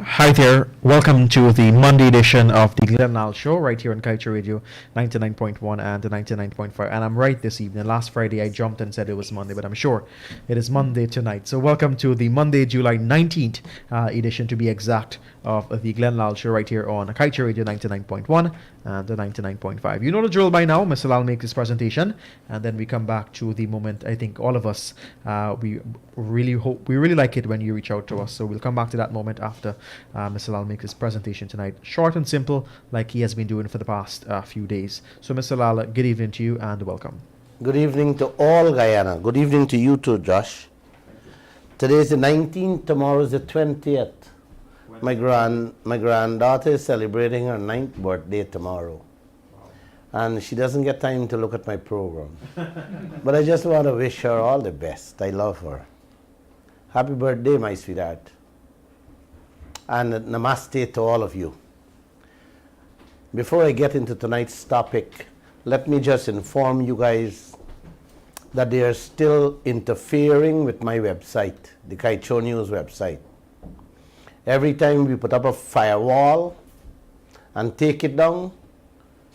Hi there, welcome to the Monday edition of the Glenn Lall Show right here on Kaieteur Radio 99.1 and 99.5. And I'm right this evening. Last Friday I jumped and said it was Monday, but I'm sure it is Monday tonight. So welcome to the Monday, July 19th edition, to be exact, of the Glenn Lall Show right here on Kaieteur Radio 99.1 and 99.5. You know the drill by now. Mr. Lall makes his presentation, and then we come back to the moment. I think all of us, we really like it when you reach out to us. So we'll come back to that moment after Mr. Lall makes his presentation tonight. Short and simple, like he has been doing for the past few days. So Mr. Lall, good evening to you and welcome. Good evening to all Guyana. Good evening to you too, Josh. Today is the 19th, tomorrow is the 20th. My granddaughter is celebrating her 9th birthday tomorrow. And she doesn't get time to look at my program. But I just want to wish her all the best. I love her. Happy birthday, my sweetheart. And namaste to all of you. Before I get into tonight's topic, let me just inform you guys that they are still interfering with my website, the Kaieteur News website. Every time we put up a firewall and take it down,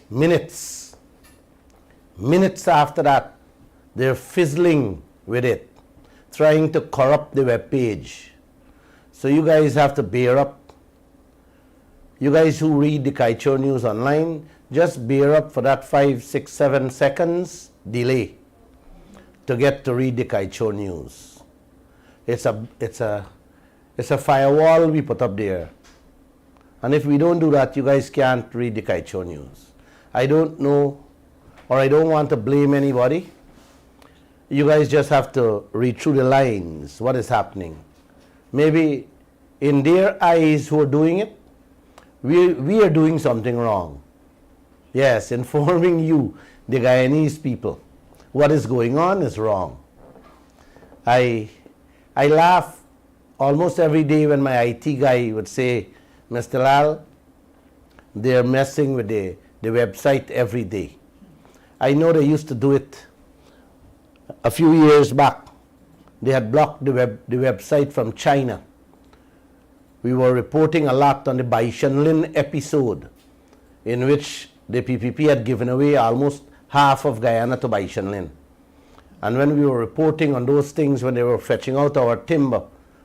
minutes after that, they're fizzling with it, trying to corrupt the web page. So you guys have to bear up. You guys who read the Kaieteur News online, just bear up for that 5, 6, 7 seconds delay to get to read the Kaieteur News. It's a firewall we put up there. And if we don't do that, you guys can't read the Kaieteur News. I don't know, or I don't want to blame anybody. You guys just have to read through the lines, what is happening. Maybe in their eyes who are doing it, we are doing something wrong. Yes, informing you, the Guyanese people, what is going on is wrong. I laugh almost every day when my IT guy would say, Mr. Lall, they're messing with the website every day. I know they used to do it a few years back. They had blocked the website from China. We were reporting a lot on the Bai Shenlin episode, in which the PPP had given away almost half of Guyana to Bai Shenlin. And when we were reporting on those things, when they were fetching out our timber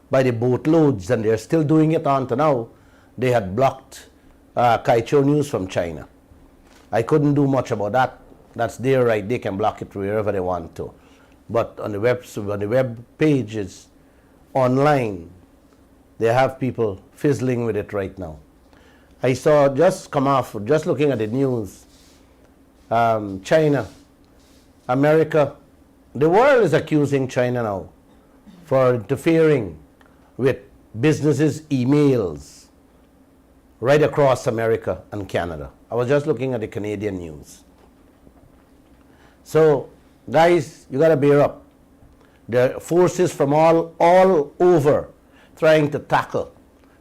by the boatloads, and they're still doing it on to now, they had blocked Kaieteur News from China. I couldn't do much about that. That's their right. They can block it wherever they want to. But on the web pages online, they have people fizzling with it right now. I saw just looking at the news, China, America, the world is accusing China now for interfering with businesses' emails right across America and Canada. I was just looking at the Canadian news. So, guys, you got to bear up. There are forces from all over trying to tackle,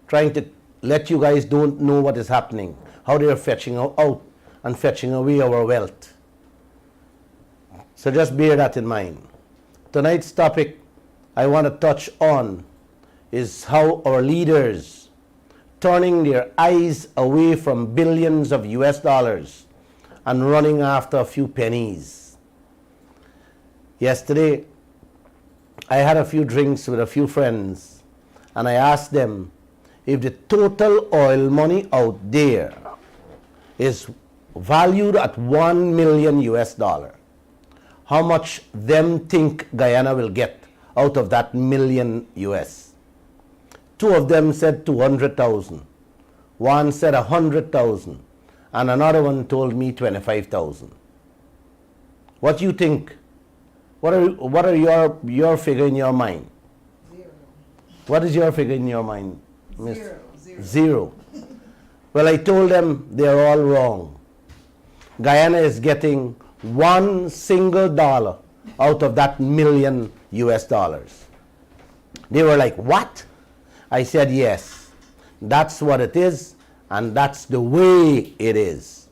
trying to let you guys don't know what is happening, how they are fetching out and fetching away our wealth. So just bear that in mind. Tonight's topic I want to touch on is how our leaders turning their eyes away from billions of US dollars and running after a few pennies. Yesterday, I had a few drinks with a few friends, and I asked them if the total oil money out there is valued at 1 million US dollar. How much them think Guyana will get out of that million US? Two of them said 200,000. One said 100,000. And another one told me 25,000. What do you think? What are your figure in your mind? Zero. What is your figure in your mind, Miss? Zero. Zero. Well, I told them they're all wrong. Guyana is getting $1 out of that million US dollars. They were like, what? I said, yes, that's what it is, and that's the way it is.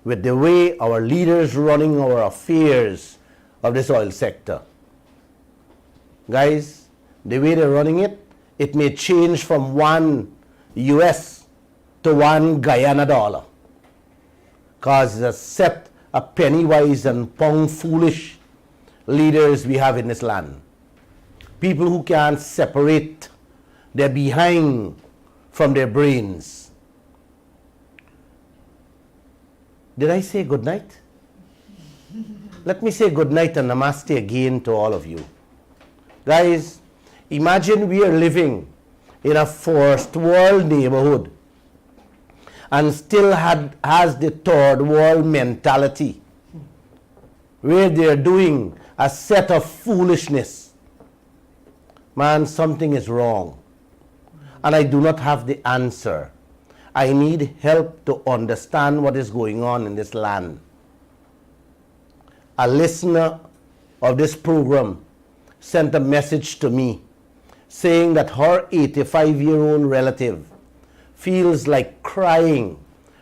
With the way our leaders running our affairs of this oil sector. Guys, the way they're running it, it may change from 1 US to 1 Guyana dollar. Because it's a set of penny-wise and pound-foolish leaders we have in this land. People who can't separate their behind from their brains. Did I say good night? Let me say good night and namaste again to all of you. Guys, imagine we are living in a first world neighborhood and still has the third world mentality where they're doing a set of foolishness. Man, something is wrong. And I do not have the answer. I need help to understand what is going on in this land. A listener of this program sent a message to me saying that her 85-year-old relative feels like crying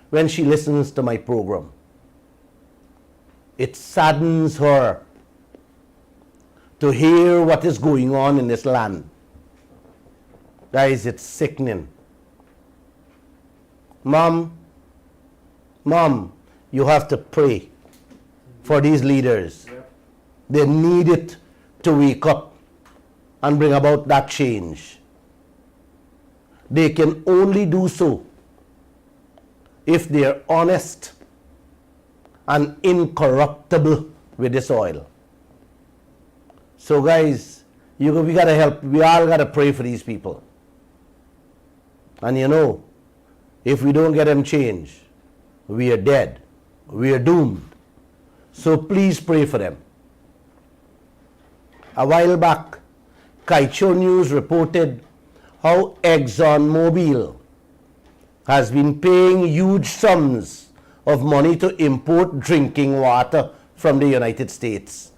when she listens to my program. It saddens her to hear what is going on in this land. Guys, it's sickening. Mom, you have to pray for these leaders. They need it to wake up and bring about that change. They can only do so if they're honest and incorruptible with this oil. So guys, we gotta help. We all gotta pray for these people. And you know, if we don't get them changed, we are dead. We are doomed. So please pray for them. A while back, Kaieteur News reported how ExxonMobil has been paying huge sums of money to import drinking water from the United States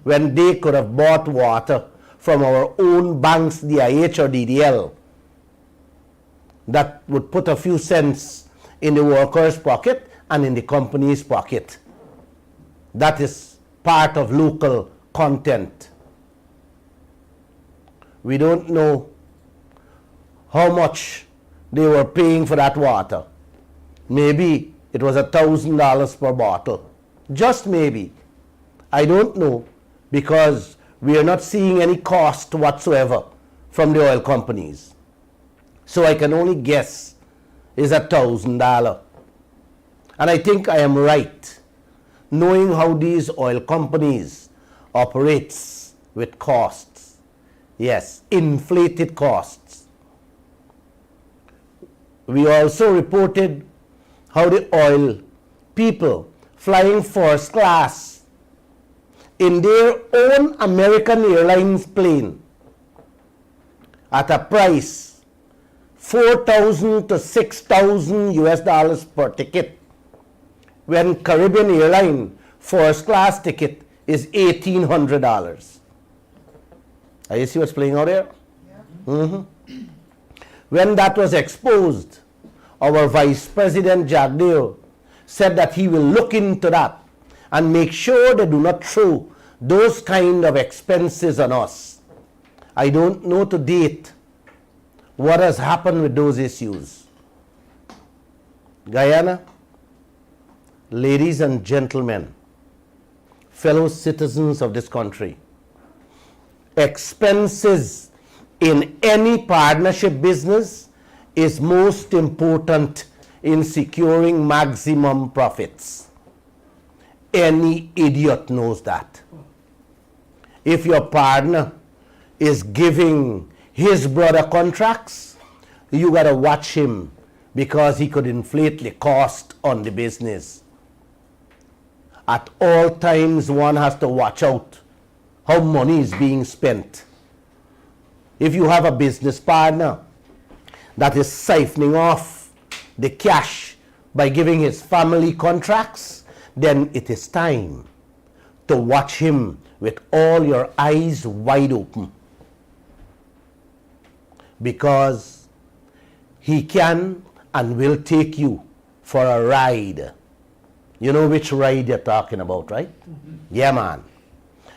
when they could have bought water from our own banks, DIH or DDL, that would put a few cents in the worker's pocket and in the company's pocket. That is part of local content. We don't know how much they were paying for that water. Maybe it was $1,000 per bottle. Just maybe. I don't know, because we are not seeing any cost whatsoever from the oil companies. So I can only guess is $1,000. And I think I am right, knowing how these oil companies operates with costs. Yes, inflated costs. We also reported how the oil people flying first class in their own American Airlines plane at a price $4,000 to $6,000 US per ticket, when Caribbean Airline first class ticket is $1,800. You see what's playing out there? Yeah. When that was exposed, our Vice President Jagdeo said that he will look into that and make sure they do not throw those kind of expenses on us. I don't know to date what has happened with those issues. Guyana, ladies and gentlemen, fellow citizens of this country, expenses in any partnership business is most important in securing maximum profits. Any idiot knows that. If your partner is giving his brother contracts, you got to watch him because he could inflate the cost on the business. At all times, one has to watch out how money is being spent. If you have a business partner that is siphoning off the cash by giving his family contracts, then it is time to watch him with all your eyes wide open. Because he can and will take you for a ride. You know which ride you're talking about, right? Mm-hmm. Yeah, man.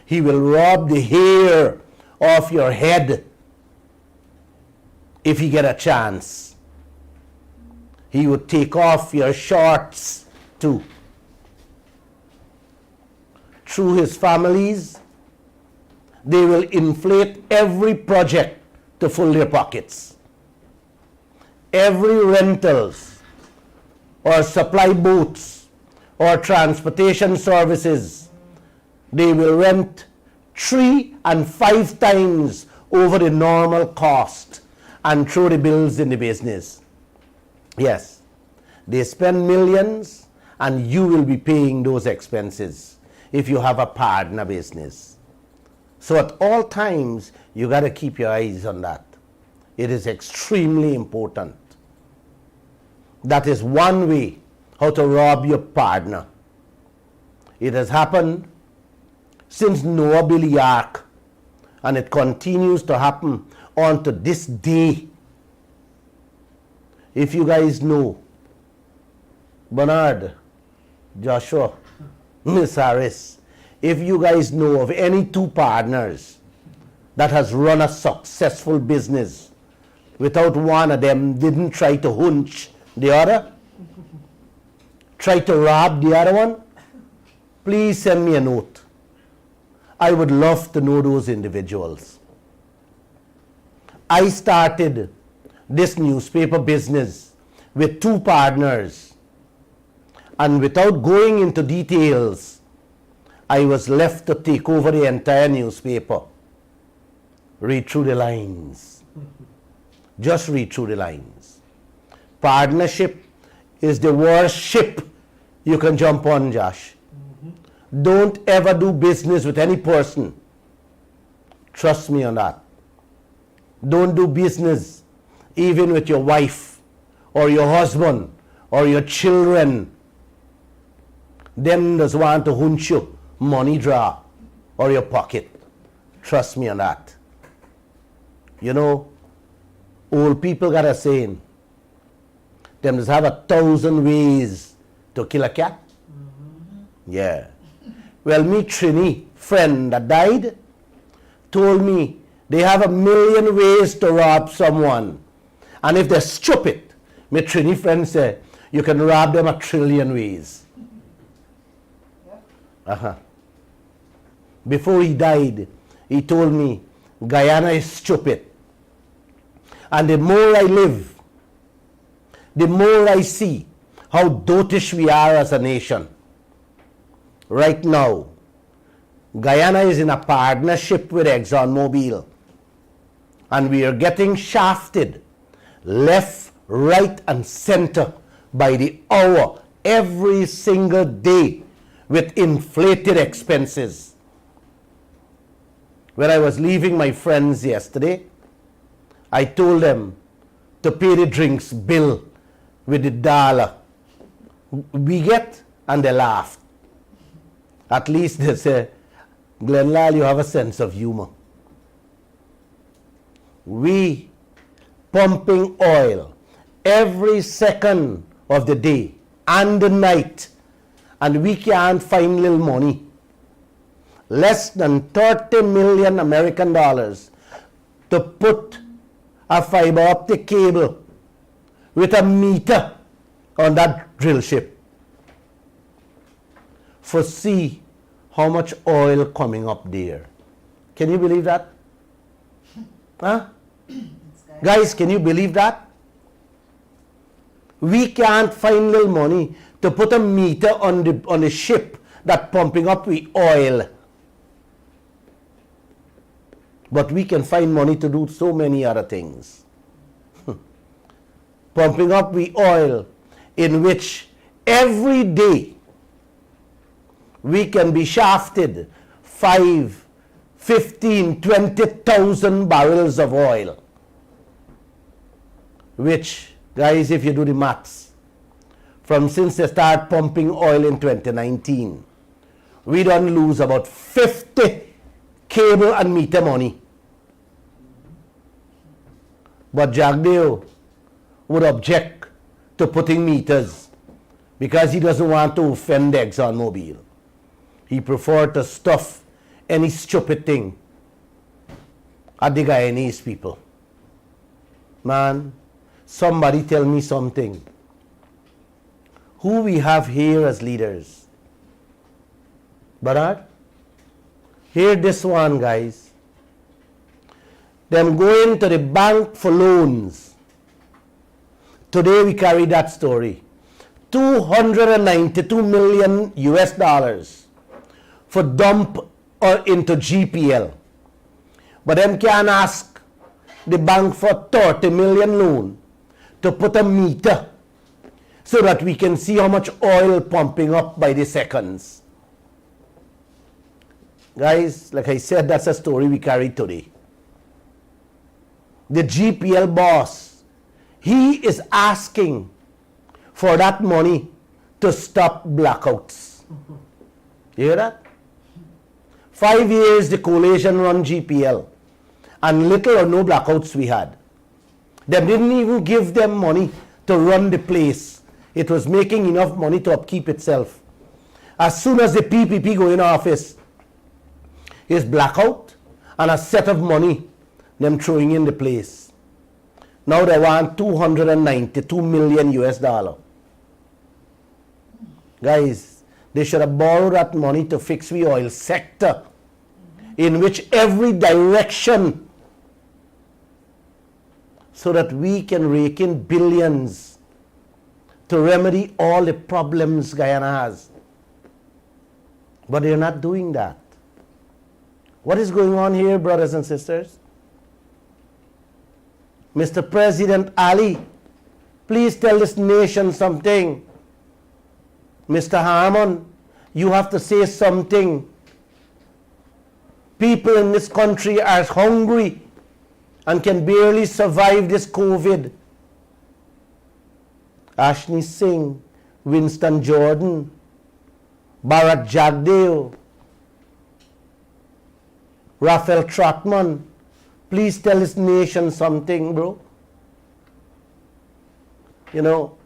He will rob the hair off your head if he get a chance. He would take off your shorts too. Through his families, they will inflate every project to fill their pockets. Every rentals or supply boats or transportation services, they will rent 3 and 5 times over the normal cost and throw the bills in the business. Yes, they spend millions and you will be paying those expenses if you have a partner business. So at all times, you got to keep your eyes on that. It is extremely important. That is one way how to rob your partner. It has happened since Noah built the ark, and it continues to happen on to this day. If you guys know Bernard, Joshua, Miss Harris, if you guys know of any 2 partners that has run a successful business without one of them didn't try to hunch the other, try to rob the other one, please send me a note. I would love to know those individuals. I started this newspaper business with 2 partners, and without going into details, I was left to take over the entire newspaper. Read through the lines. Just read through the lines. Partnership is the worst ship you can jump on, Josh. Mm-hmm. Don't ever do business with any person. Trust me on that. Don't do business even with your wife or your husband or your children. Them does want to hunch you money draw or your pocket. Trust me on that. You know, old people got a saying, them just have 1,000 ways to kill a cat. Mm-hmm. Yeah. Well, me Trini friend that died told me they have 1,000,000 ways to rob someone. And if they're stupid, my Trini friend said, you can rob them 1,000,000,000,000 ways. Uh-huh. Before he died, he told me, Guyana is stupid. And the more I live, the more I see how dotish we are as a nation. Right now, Guyana is in a partnership with ExxonMobil. And we are getting shafted left, right, and center by the hour every single day with inflated expenses. When I was leaving my friends yesterday, I told them to pay the drinks bill with the dollar we get, and they laughed. At least they say, Glenn Lall, you have a sense of humor. We pumping oil every second of the day and the night, and we can't find little money. Less than 30 million American dollars to put a fiber optic cable with a meter on that drill ship. Foresee how much oil coming up there. Can you believe that? Huh? Guys, can you believe that? We can't find little money to put a meter on the ship that pumping up with oil. But we can find money to do so many other things. Pumping up with oil, in which every day we can be shafted 5, 15, 20,000 barrels of oil. Which, guys, if you do the maths, from since they start pumping oil in 2019, we don't lose about 50 cable and meter money. But Jagdeo would object to putting meters because he doesn't want to offend the ExxonMobil. He preferred to stuff any stupid thing at the Guyanese people. Man, somebody tell me something. Who we have here as leaders? Bernard? Hear this one, guys. Them going to the bank for loans. Today we carry that story. $292 million US dollars for dump or into GPL. But them can ask the bank for 30 million loan to put a meter so that we can see how much oil pumping up by the seconds. Guys, like I said, that's a story we carry today. The GPL boss, he is asking for that money to stop blackouts. You hear that? 5 years the coalition run GPL and little or no blackouts we had. They didn't even give them money to run the place. It was making enough money to upkeep itself. As soon as the PPP go in office, is blackout and a set of money them throwing in the place. Now they want 292 million US dollar. Guys, they should have borrowed that money to fix the oil sector, in which every direction, so that we can rake in billions to remedy all the problems Guyana has. But they're not doing that. What is going on here, brothers and sisters? Mr. President Ali, please tell this nation something. Mr. Harmon, you have to say something. People in this country are hungry and can barely survive this COVID. Ashni Singh, Winston Jordan, Bharat Jagdeo, Raphael Trotman, please tell this nation something, bro. You know,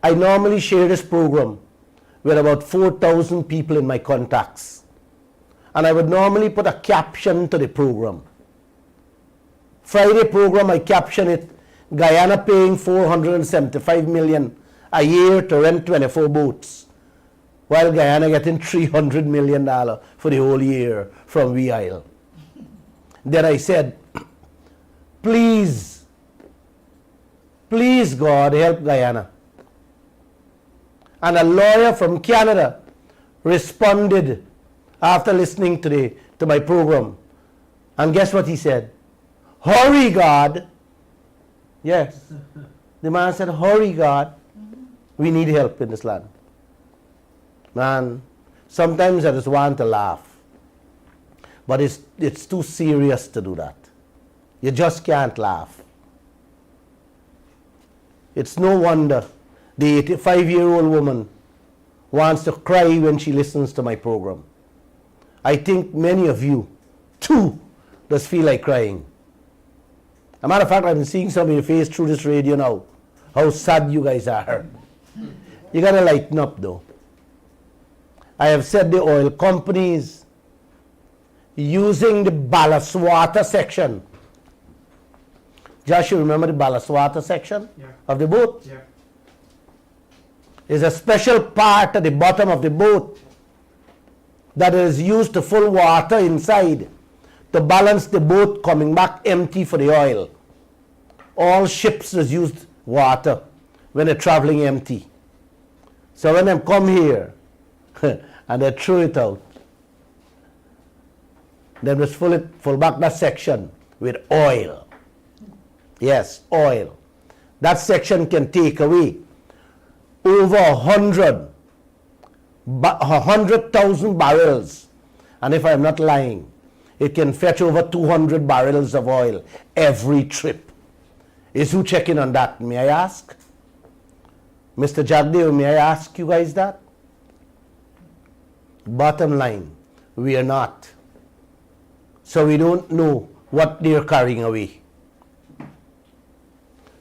I normally share this program with about 4,000 people in my contacts. And I would normally put a caption to the program. Friday program, I caption it, Guyana paying $475 million a year to rent 24 boats, while Guyana getting $300 million for the whole year from VIL. Then I said, please God help Guyana. And a lawyer from Canada responded after listening to my program. And guess what he said? Hurry, God. Yes. The man said, hurry, God. We need help in this land. Man, sometimes I just want to laugh. But it's too serious to do that. You just can't laugh. It's no wonder the 85-year-old woman wants to cry when she listens to my program. I think many of you, too, does feel like crying. As a matter of fact, I've been seeing some of your face through this radio now. How sad you guys are. You gotta lighten up, though. I have said the oil companies using the ballast water section. Josh, you remember the ballast water section of the boat? Yeah. There's a special part at the bottom of the boat that is used to full water inside to balance the boat coming back empty for the oil. All ships has used water when they're traveling empty. So when they come here and they throw it out, then just full back that section with oil. Yes, oil. That section can take away over 100,000 barrels. And if I'm not lying, it can fetch over 200 barrels of oil every trip. Is who checking on that, may I ask? Mr. Jagdeo, may I ask you guys that? Bottom line, we are not. So we don't know what they're carrying away.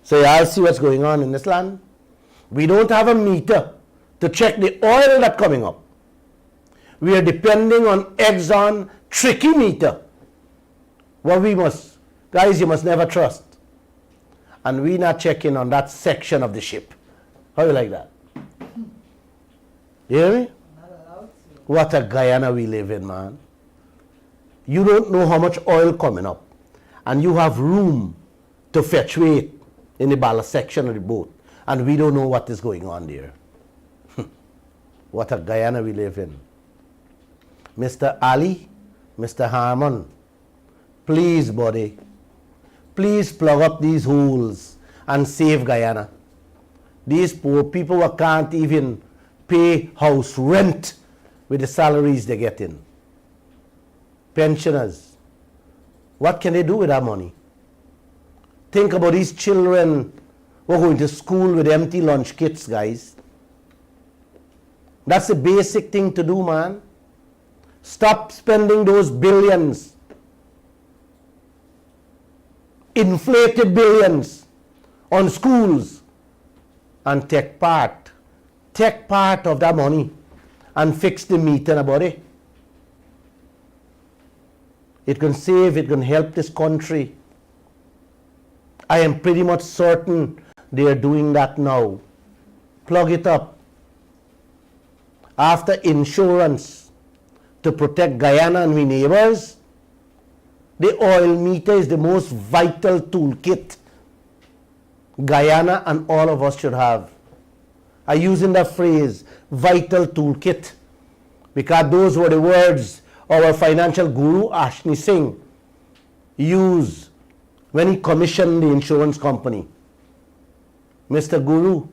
So y'all see what's going on in this land? We don't have a meter to check the oil that's coming up. We are depending on Exxon tricky meter. Well, we must, guys, you must never trust. And we not checking on that section of the ship. How you like that? You hear me? What a Guyana we live in, man. You don't know how much oil coming up. And you have room to fetch weight in the ballast section of the boat. And we don't know what is going on there. What a Guyana we live in. Mr. Ali, Mr. Harmon, please, buddy, please plug up these holes and save Guyana. These poor people who can't even pay house rent with the salaries they're getting. Pensioners, what can they do with that money? Think about these children who are going to school with empty lunch kits, guys. That's the basic thing to do, man. Stop spending those billions. Inflated billions on schools and take part of that money and fix the meter about it. It can save, it can help this country. I am pretty much certain they are doing that now. Plug it up. After insurance to protect Guyana and we neighbors, the oil meter is the most vital toolkit Guyana and all of us should have. I'm using that phrase, vital toolkit, because those were the words our financial guru Ashni Singh used when he commissioned the insurance company. Mr. Guru,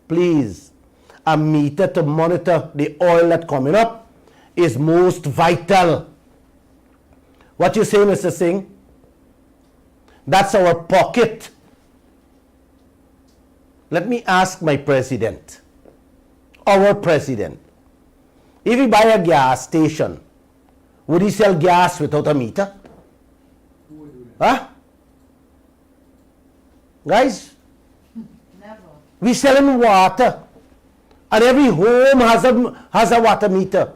please, a meter to monitor the oil that's coming up is most vital. What you say, Mr. Singh? That's our pocket. Let me ask my president, our president, if he buy a gas station, would he sell gas without a meter? Who would do that? Huh? Guys, Never. we selling water, and every home has a water meter.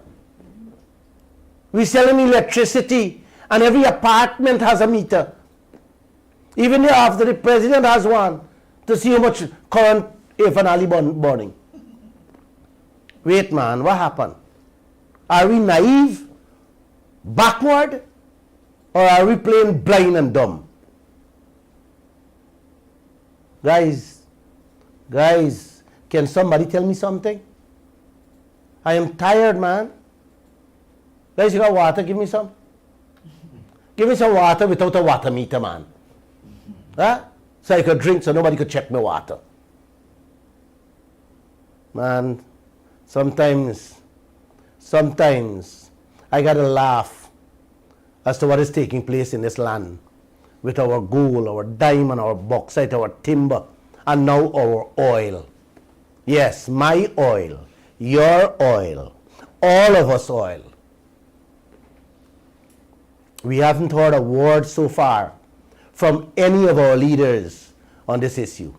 We selling electricity, and every apartment has a meter. Even after the president has one, to see how much current if an alley burning. Wait, man, what happened? Are we naive, backward, or are we playing blind and dumb? Guys, can somebody tell me something? I am tired, man. Guys, you got water? Give me some. Give me some water without a water meter, man. Huh? So I could drink so nobody could check my water. Man, sometimes I gotta laugh as to what is taking place in this land with our gold, our diamond, our bauxite, our timber, and now our oil. Yes, my oil, your oil, all of us oil. We haven't heard a word so far from any of our leaders on this issue.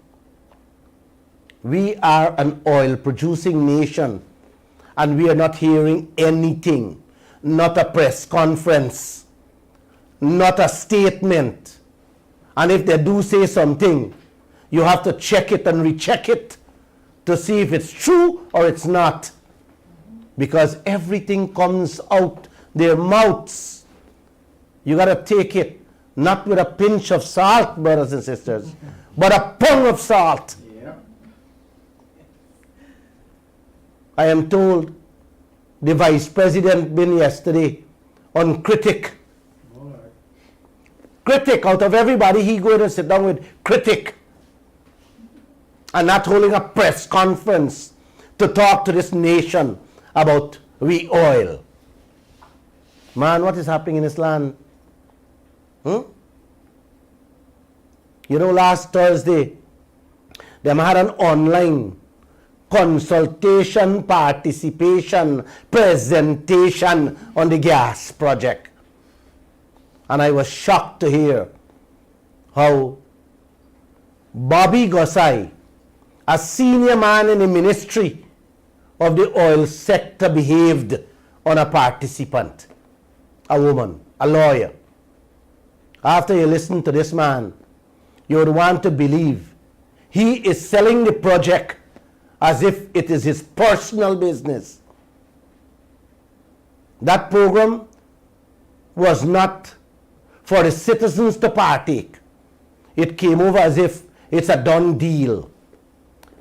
We are an oil producing nation, and we are not hearing anything, not a press conference, not a statement. And if they do say something, you have to check it and recheck it to see if it's true or it's not. Because everything comes out their mouths. You got to take it not with a pinch of salt, brothers and sisters, but a pound of salt. Yeah. I am told the vice president been yesterday on critic. All right. Critic, out of everybody, he going to sit down with critic. And not holding a press conference to talk to this nation about we oil. Man, what is happening in this land? You know, last Thursday, them had an online consultation, participation, presentation on the gas project. And I was shocked to hear how Bobby Gosai, a senior man in the ministry of the oil sector, behaved on a participant, a woman, a lawyer. After you listen to this man, you would want to believe he is selling the project as if it is his personal business. That program was not for the citizens to partake. It came over as if it's a done deal.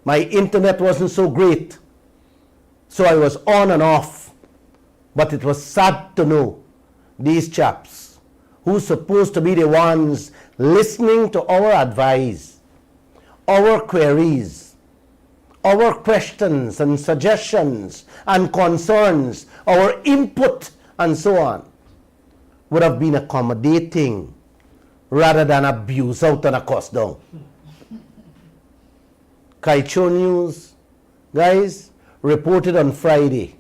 My internet wasn't so great, so I was on and off. But it was sad to know these chaps, who's supposed to be the ones listening to our advice, our queries, our questions and suggestions and concerns, our input and so on, would have been accommodating rather than abuse out and a cost down. Kaieteur News, guys, reported on Friday.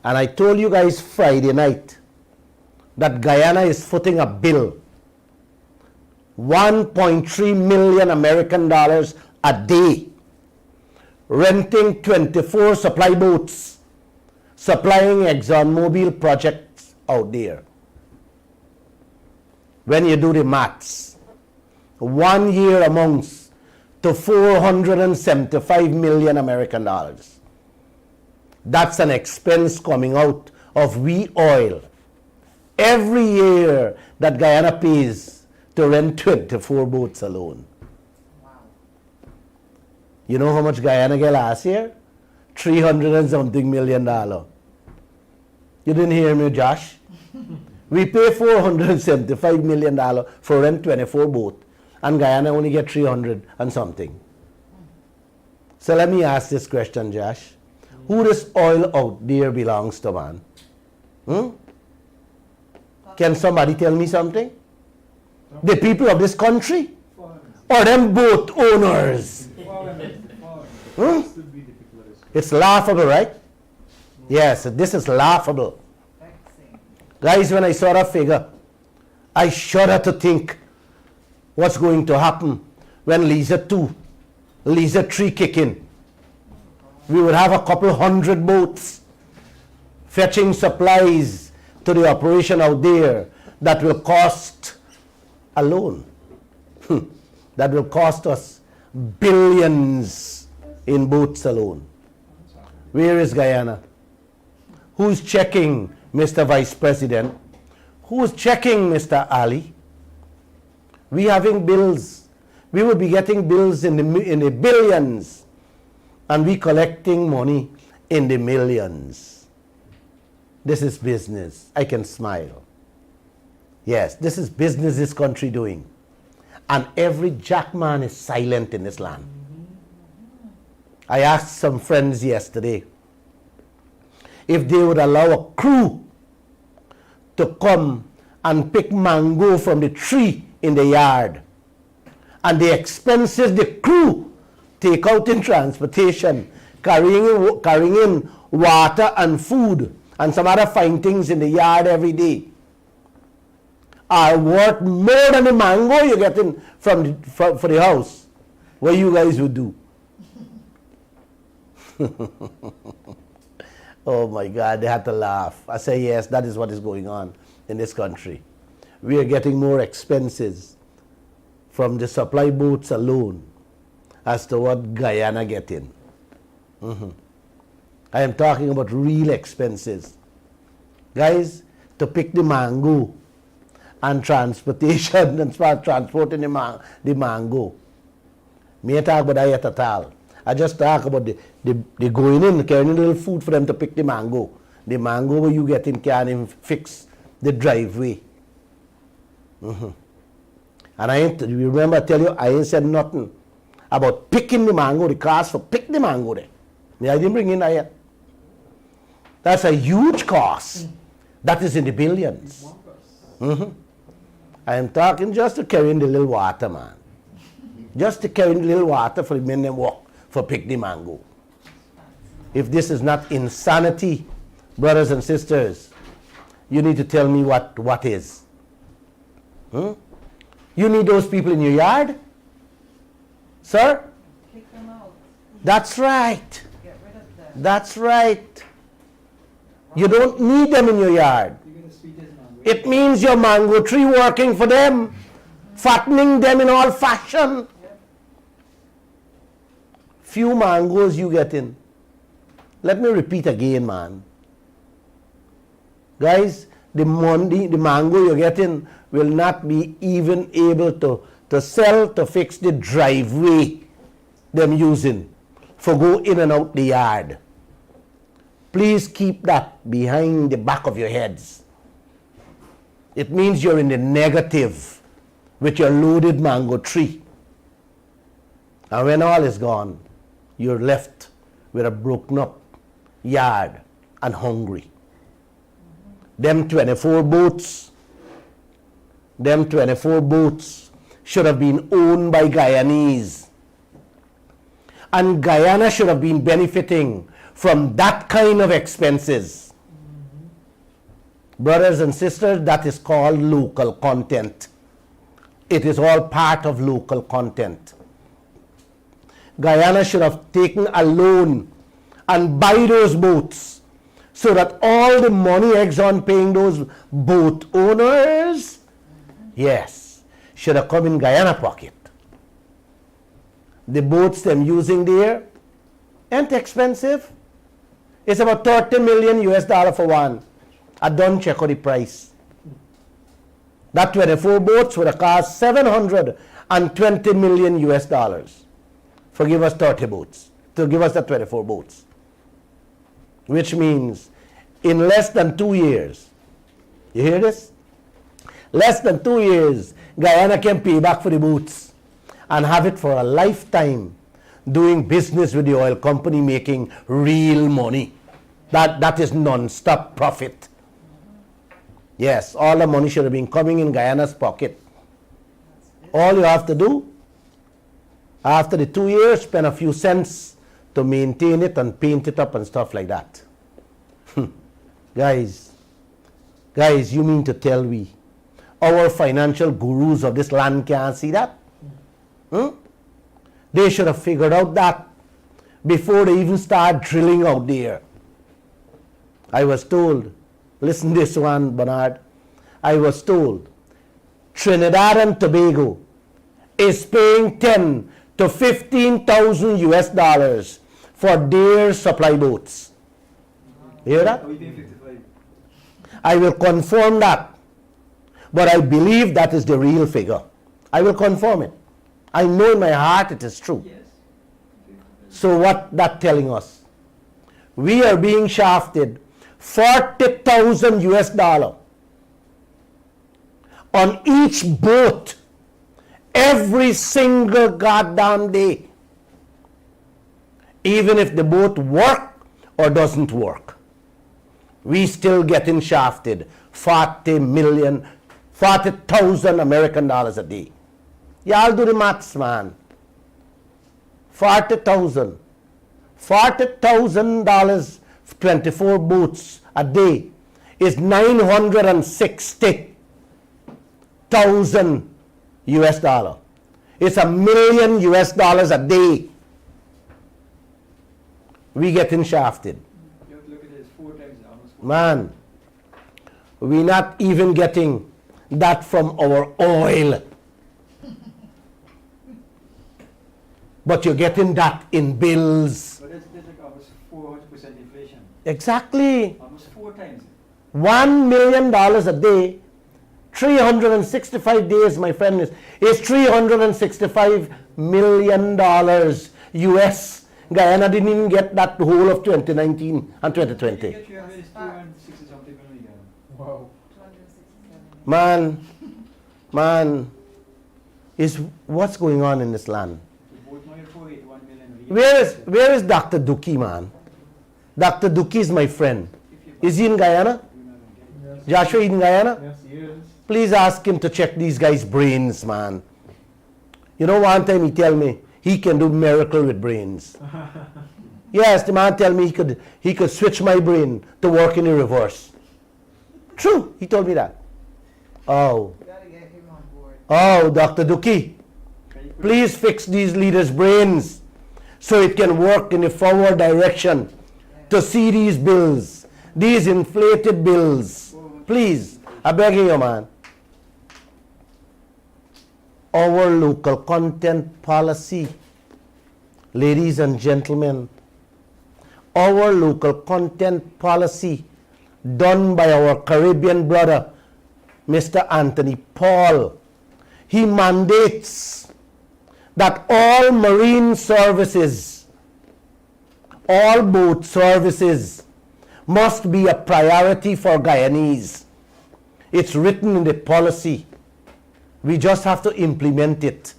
And I told you guys Friday night that Guyana is footing a bill, 1.3 million American dollars a day, renting 24 supply boats, supplying ExxonMobil projects out there. When you do the maths, 1 year amounts to 475 million American dollars. That's an expense coming out of we oil every year that Guyana pays to rent 24 boats alone. Wow. You know how much Guyana get last year? 300 and something million dollar. You didn't hear me, Josh? We pay $475 million for rent 24 boat, and Guyana only get 300 and something. So let me ask this question, Josh. Who this oil out there belongs to, man? Can somebody tell me something? The people of this country? Or them boat owners? It's laughable, right? Yes, this is laughable. Guys, when I saw that figure, I shudder to think what's going to happen when Liza 2, Liza 3 kick in. We would have a couple hundred boats fetching supplies to the operation out there that will cost alone. That will cost us billions in boats alone. Where is Guyana? Who's checking, Mr. Vice President? Who's checking, Mr. Ali? We having bills. We would be getting bills in the billions, and we collecting money in the millions. This is business. I can smile. Yes, this is business this country doing. And every jackman is silent in this land. I asked some friends yesterday if they would allow a crew to come and pick mango from the tree in the yard, and the expenses the crew take out in transportation, carrying in water and food and some other fine things in the yard every day, are worth more than the mango you're getting for the house. What you guys would do? Oh my God, they had to laugh. I say, yes, that is what is going on in this country. We are getting more expenses from the supply boats alone as to what Guyana getting. I am talking about real expenses. Guys, to pick the mango and transportation and transporting the mango. Me talk about that at all. I just talk about the going in, carrying a little food for them to pick the mango. The mango where you get in can't even fix the driveway. And you remember I tell you, I ain't said nothing about picking the mango, the cost for pick the mango there. I didn't bring in that yet. That's a huge cost. That is in the billions. I am talking just to carry in the little water, man. Just to carry in the little water for the men that walk for pick the mango. If this is not insanity, brothers and sisters, you need to tell me what is. You need those people in your yard? Sir? Kick them out. That's right. Get rid of them. That's right. You don't need them in your yard. You're going to sweet his mango. It means your mango tree working for them, fattening them in all fashion. Yep. Few mangoes you get in. Let me repeat again, man. Guys, the mango you're getting will not be even able to sell to fix the driveway them using for go in and out the yard. Please keep that behind the back of your heads. It means you're in the negative with your loaded mango tree. And when all is gone, you're left with a broken up yard and hungry. Them 24 boats should have been owned by Guyanese. And Guyana should have been benefiting from that kind of expenses. Brothers and sisters, that is called local content. It is all part of local content. Guyana should have taken a loan and buy those boats so that all the money Exxon paying those boat owners, yes, should have come in Guyana pocket. The boats them using there ain't expensive. It's about 30 million US dollar for one. I don't check out the price. That 24 boats would have cost 720 million US dollars. For give us 30 boats, to give us the 24 boats. Which means in less than 2 years, you hear this? Less than 2 years, Guyana can pay back for the boats and have it for a lifetime doing business with the oil company, making real money. That is non-stop profit. Yes, all the money should have been coming in Guyana's pocket. All you have to do, after the 2 years, spend a few cents to maintain it and paint it up and stuff like that. Guys, you mean to tell me our financial gurus of this land can't see that? They should have figured out that before they even start drilling out there. I was told, listen to this one, Bernard. I was told Trinidad and Tobago is paying 10 to 15,000 US dollars for their supply boats. You hear that? I will confirm that. But I believe that is the real figure. I will confirm it. I know in my heart it is true. Yes. So what that telling us? We are being shafted 40,000 US dollar on each boat every single goddamn day. Even if the boat work or doesn't work. We still getting shafted 40,000 American dollars a day. Y'all do the maths, man. 40,000. $40,000, 24 boats a day is 960,000 US dollar. It's $1 million US dollars a day. We getting shafted. You have to look at it 4 times, almost 4 Man, we not even getting that from our oil. But you're getting that in bills. But that's like almost 400% inflation. Exactly. Almost 4 times. $1 million a day 365 days, my friend, is $365 million US. Guyana didn't even get that the whole of 2019 and 2020. You get 260 something million. Wow. Man, is what's going on in this land? Both money 481 million. Where is Dr. Duki, man? Dr. Duki is my friend. Is he in Guyana? Joshua, he in Guyana? Yes, he is. Please ask him to check these guys' brains, man. You know, one time he tell me he can do miracle with brains. Yes, the man tell me he could switch my brain to work in the reverse. True, he told me that. Oh. Gotta get him on board. Oh, Dr. Duki, please fix these leaders' brains so it can work in a forward direction to see these bills, these inflated bills. Please, I beg you, man. Our local content policy, ladies and gentlemen, our local content policy done by our Caribbean brother, Mr. Anthony Paul. He mandates that all marine services, all boat services must be a priority for Guyanese. It's written in the policy. We just have to implement it.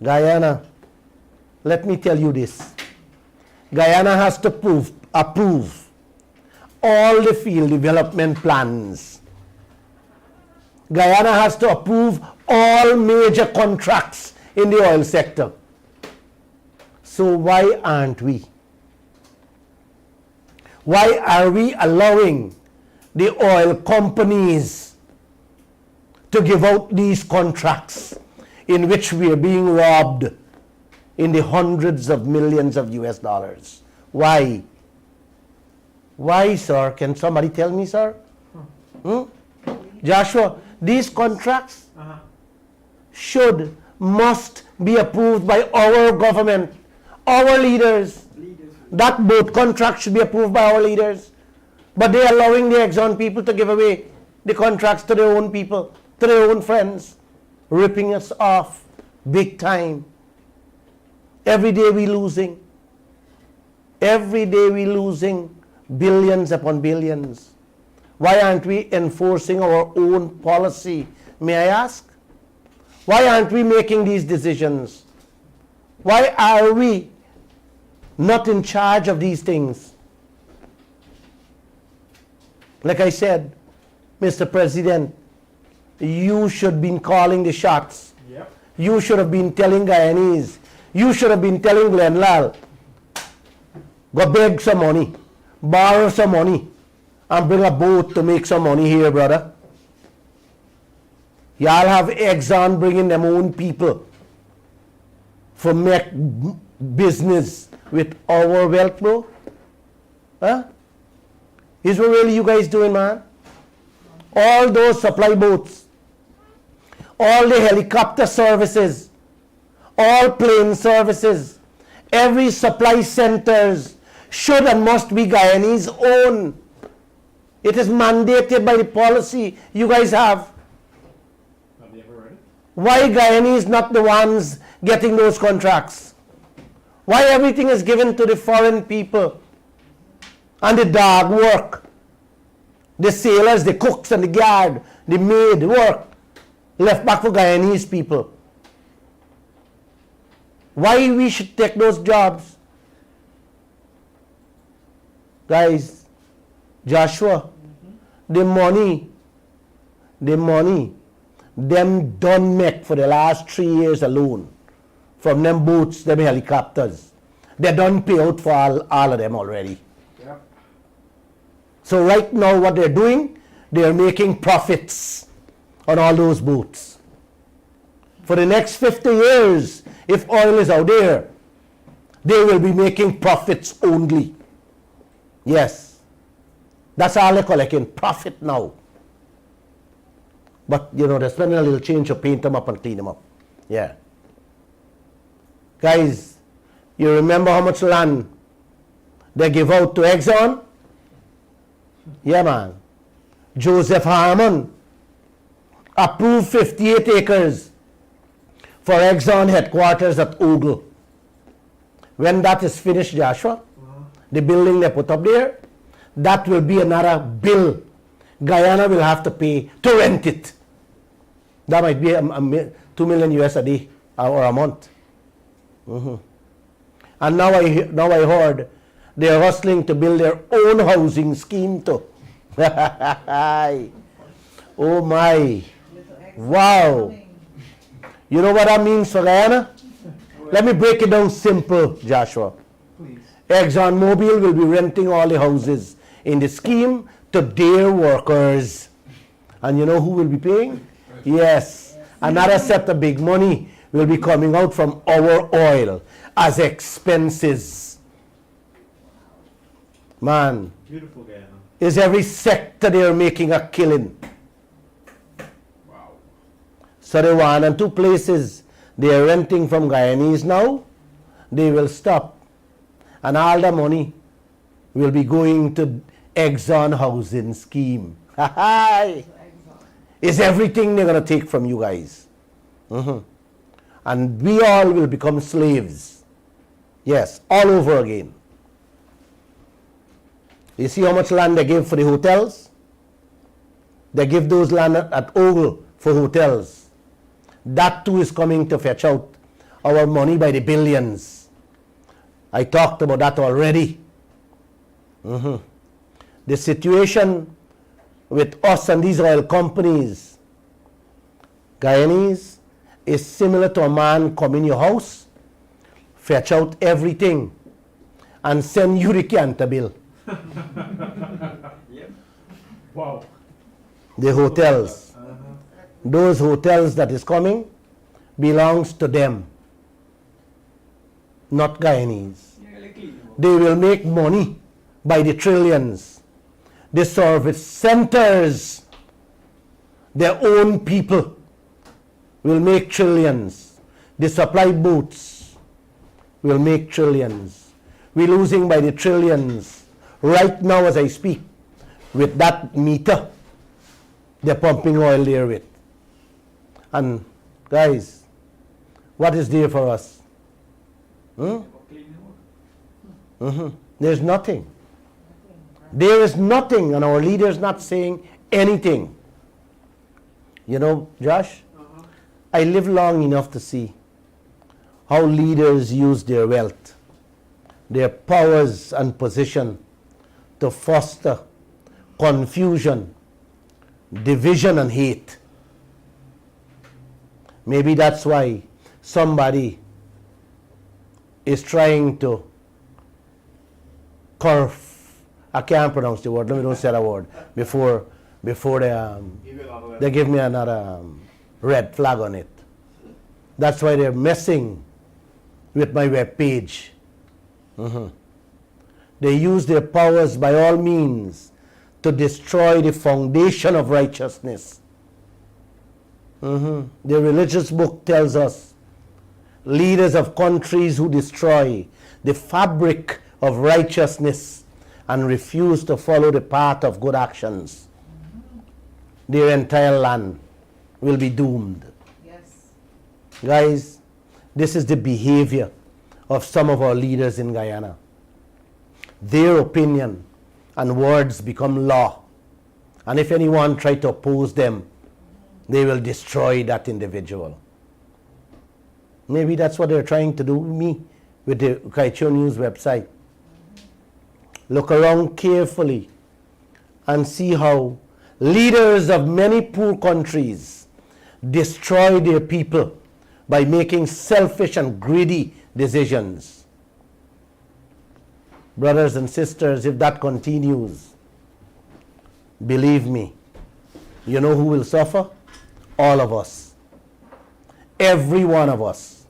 Guyana, let me tell you this. Guyana has to approve all the field development plans. Guyana has to approve all major contracts in the oil sector. So why aren't we? Why are we allowing the oil companies to give out these contracts in which we are being robbed in the hundreds of millions of US dollars? Why? Why, sir? Can somebody tell me, sir? Joshua, these contracts must be approved by our government, our leaders. That boat contract should be approved by our leaders. But they are allowing the Exxon people to give away the contracts to their own people, to their own friends, ripping us off big time. Every day we losing. Every day we losing billions upon billions. Why aren't we enforcing our own policy? May I ask? Why aren't we making these decisions? Why are we not in charge of these things? Like I said, Mr. President, you should have been calling the shots. Yep. You should have been telling Guyanese. You should have been telling Glenn Lall, go beg some money, borrow some money, and bring a boat to make some money here, brother. Y'all have Exxon bringing them own people for make business with our wealth, bro. Huh? Is what really you guys doing, man? All those supply boats, all the helicopter services, all plane services, every supply centers should and must be Guyanese own. It is mandated by the policy you guys have. Have they ever read it? Why Guyanese not the ones getting those contracts? Why everything is given to the foreign people? And the dog work, the sailors, the cooks and the guard, the maid work, left back for Guyanese people. Why we should take those jobs? Guys, Joshua, the money, them done make for the last 3 years alone, from them boats, them helicopters, they done pay out for all of them already. Yep. So right now what they're doing, they're making profits on all those boats. For the next 50 years, if oil is out there, they will be making profits only. Yes. That's all they're collecting, profit now. But, you know, they're spending a little change to paint them up and clean them up. Yeah. Guys, you remember how much land they give out to Exxon? Yeah, man. Joseph Harmon approved 58 acres for Exxon headquarters at Ogle. When that is finished, Joshua, the building they put up there, that will be another bill Guyana will have to pay to rent it. That might be 2 million US a day or a month. And now I heard they are hustling to build their own housing scheme too. Oh my. Wow. You know what that means for Guyana? Let me break it down simple, Joshua. Please. ExxonMobil will be renting all the houses in the scheme to their workers. And you know who will be paying? Yes. Another set of big money will be coming out from our oil as expenses. Man, Beautiful Guyana. is every sector they are making a killing. Wow. So the 1 and 2 places they are renting from Guyanese now, they will stop. And all the money will be going to Exxon housing scheme. It's everything they're going to take from you guys. And we all will become slaves. Yes, all over again. You see how much land they give for the hotels? They give those land at Ogle for hotels. That too is coming to fetch out our money by the billions. I talked about that already. The situation with us and these oil companies, Guyanese, is similar to a man come in your house, fetch out everything, and send you the canter bill. Yep. Wow. The hotels. Those hotels that is coming belongs to them, not Guyanese. Yeah, like clean. They will make money by the trillions. The service centers, their own people will make trillions. The supply boats will make trillions. We're losing by the trillions right now as I speak with that meter they're pumping oil there with. And guys, what is there for us? Clean water. There's nothing. There is nothing, and our leaders not saying anything. You know, Josh, I live long enough to see how leaders use their wealth, their powers and position to foster confusion, division and hate. Maybe that's why somebody is trying to I can't pronounce the word. Let me don't say that word before they give me another red flag on it. That's why they're messing with my web page. They use their powers by all means to destroy the foundation of righteousness. The religious book tells us leaders of countries who destroy the fabric of righteousness and refuse to follow the path of good actions, their entire land will be doomed. Yes. Guys, this is the behavior of some of our leaders in Guyana. Their opinion and words become law. And if anyone tries to oppose them, they will destroy that individual. Maybe that's what they're trying to do with me with the Kaieteur News website. Look around carefully and see how leaders of many poor countries destroy their people by making selfish and greedy decisions. Brothers and sisters, if that continues, believe me, you know who will suffer? All of us. Every one of us.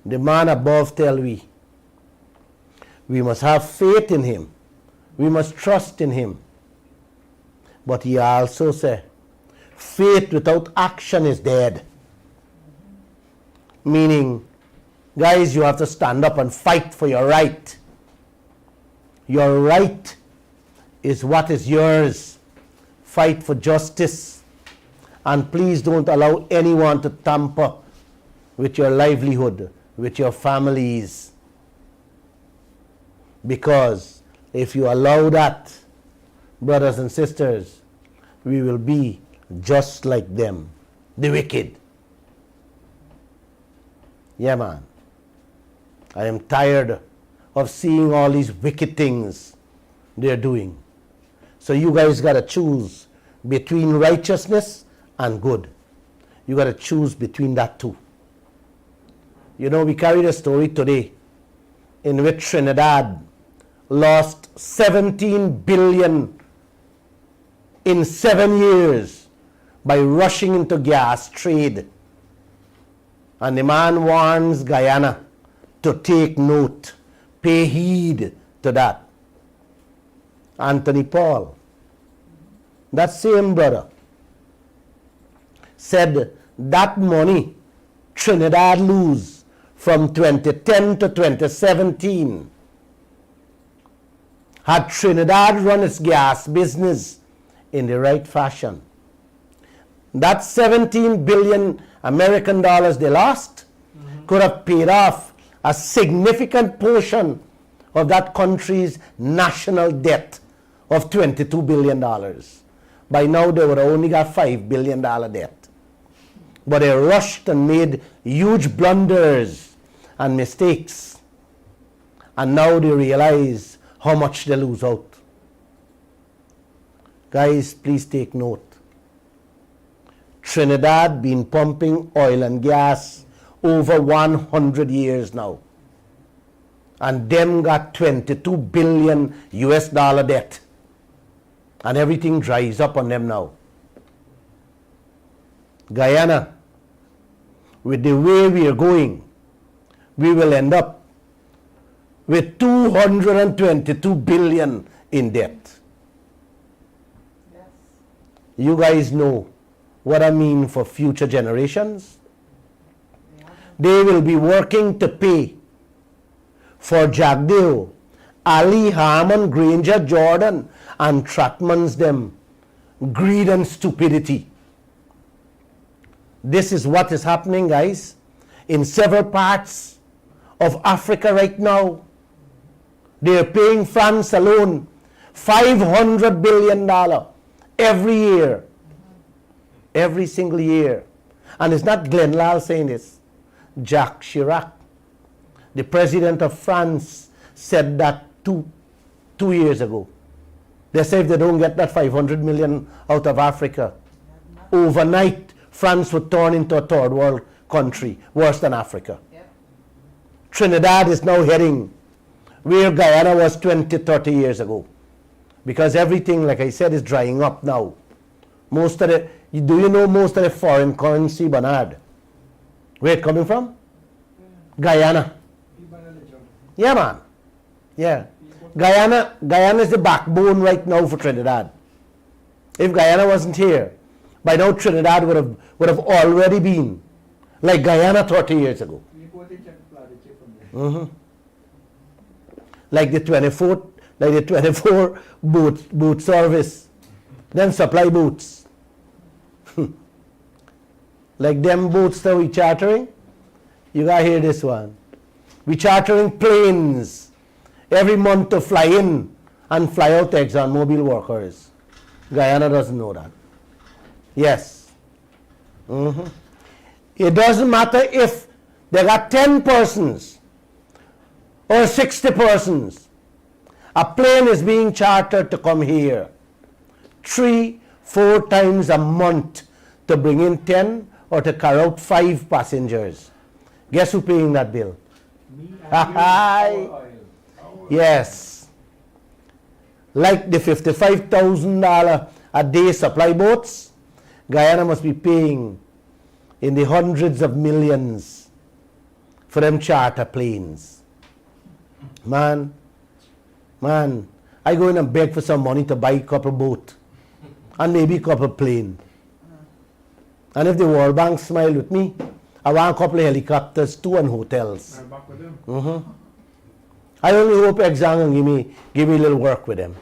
The man above tell we must have faith in him. We must trust in him. But he also said, faith without action is dead. Meaning, guys, you have to stand up and fight for your right. Your right is what is yours. Fight for justice. And please don't allow anyone to tamper with your livelihood, with your families. Because if you allow that, brothers and sisters, we will be just like them, the wicked. Yeah, man. I am tired of seeing all these wicked things they're doing. So you guys got to choose between righteousness and good. You got to choose between that two. You know, we carried a story today in which Trinidad lost 17 billion in 7 years by rushing into gas trade. And the man warns Guyana to take note, pay heed to that. Anthony Paul, that same brother, said that money Trinidad lose from 2010 to 2017, had Trinidad run its gas business in the right fashion, that 17 billion American dollars they lost could have paid off a significant portion of that country's national debt of $22 billion. By now they would have only got $5 billion debt. But they rushed and made huge blunders and mistakes. And now they realize how much they lose out. Guys, please take note. Trinidad been pumping oil and gas over 100 years now. And them got 22 billion US dollar debt. And everything dries up on them now. Guyana, with the way we are going, we will end up with 222 billion in debt. Yes. You guys know what I mean for future generations. They will be working to pay for Jagdeo, Ali, Harmon, Granger, Jordan, and Tratman's them greed and stupidity. This is what is happening, guys, in several parts of Africa right now. They are paying France alone $500 billion every year. Every single year. And it's not Glenn Lall saying this. Jacques Chirac, the president of France, said that two years ago. They say if they don't get that 500 million out of Africa, overnight France would turn into a third world country, worse than Africa. Yep. Trinidad is now heading where Guyana was 20, 30 years ago. Because everything, like I said, is drying up now. Most of the, do you know most of the foreign currency, Bernard? Where it coming from? Guyana. Yeah, man. Yeah. Guyana is the backbone right now for Trinidad. If Guyana wasn't here, by now Trinidad would have already been like Guyana 30 years ago. Like the 24 boat service, them supply boats. Like them boats that we chartering, you gotta hear this one. We chartering planes every month to fly in and fly out ExxonMobil workers. Guyana doesn't know that. Yes. It doesn't matter if they got 10 persons or 60 persons. A plane is being chartered to come here 3-4 times a month to bring in 10 or to carry out 5 passengers. Guess who's paying that bill? Yes. Like the $55,000 a day supply boats, Guyana must be paying in the hundreds of millions for them charter planes. Man, I go in and beg for some money to buy a couple boat and maybe a couple plane. And if the World Bank smile with me, I want a couple of helicopters too and hotels. I only hope Exxon will give me a little work with them.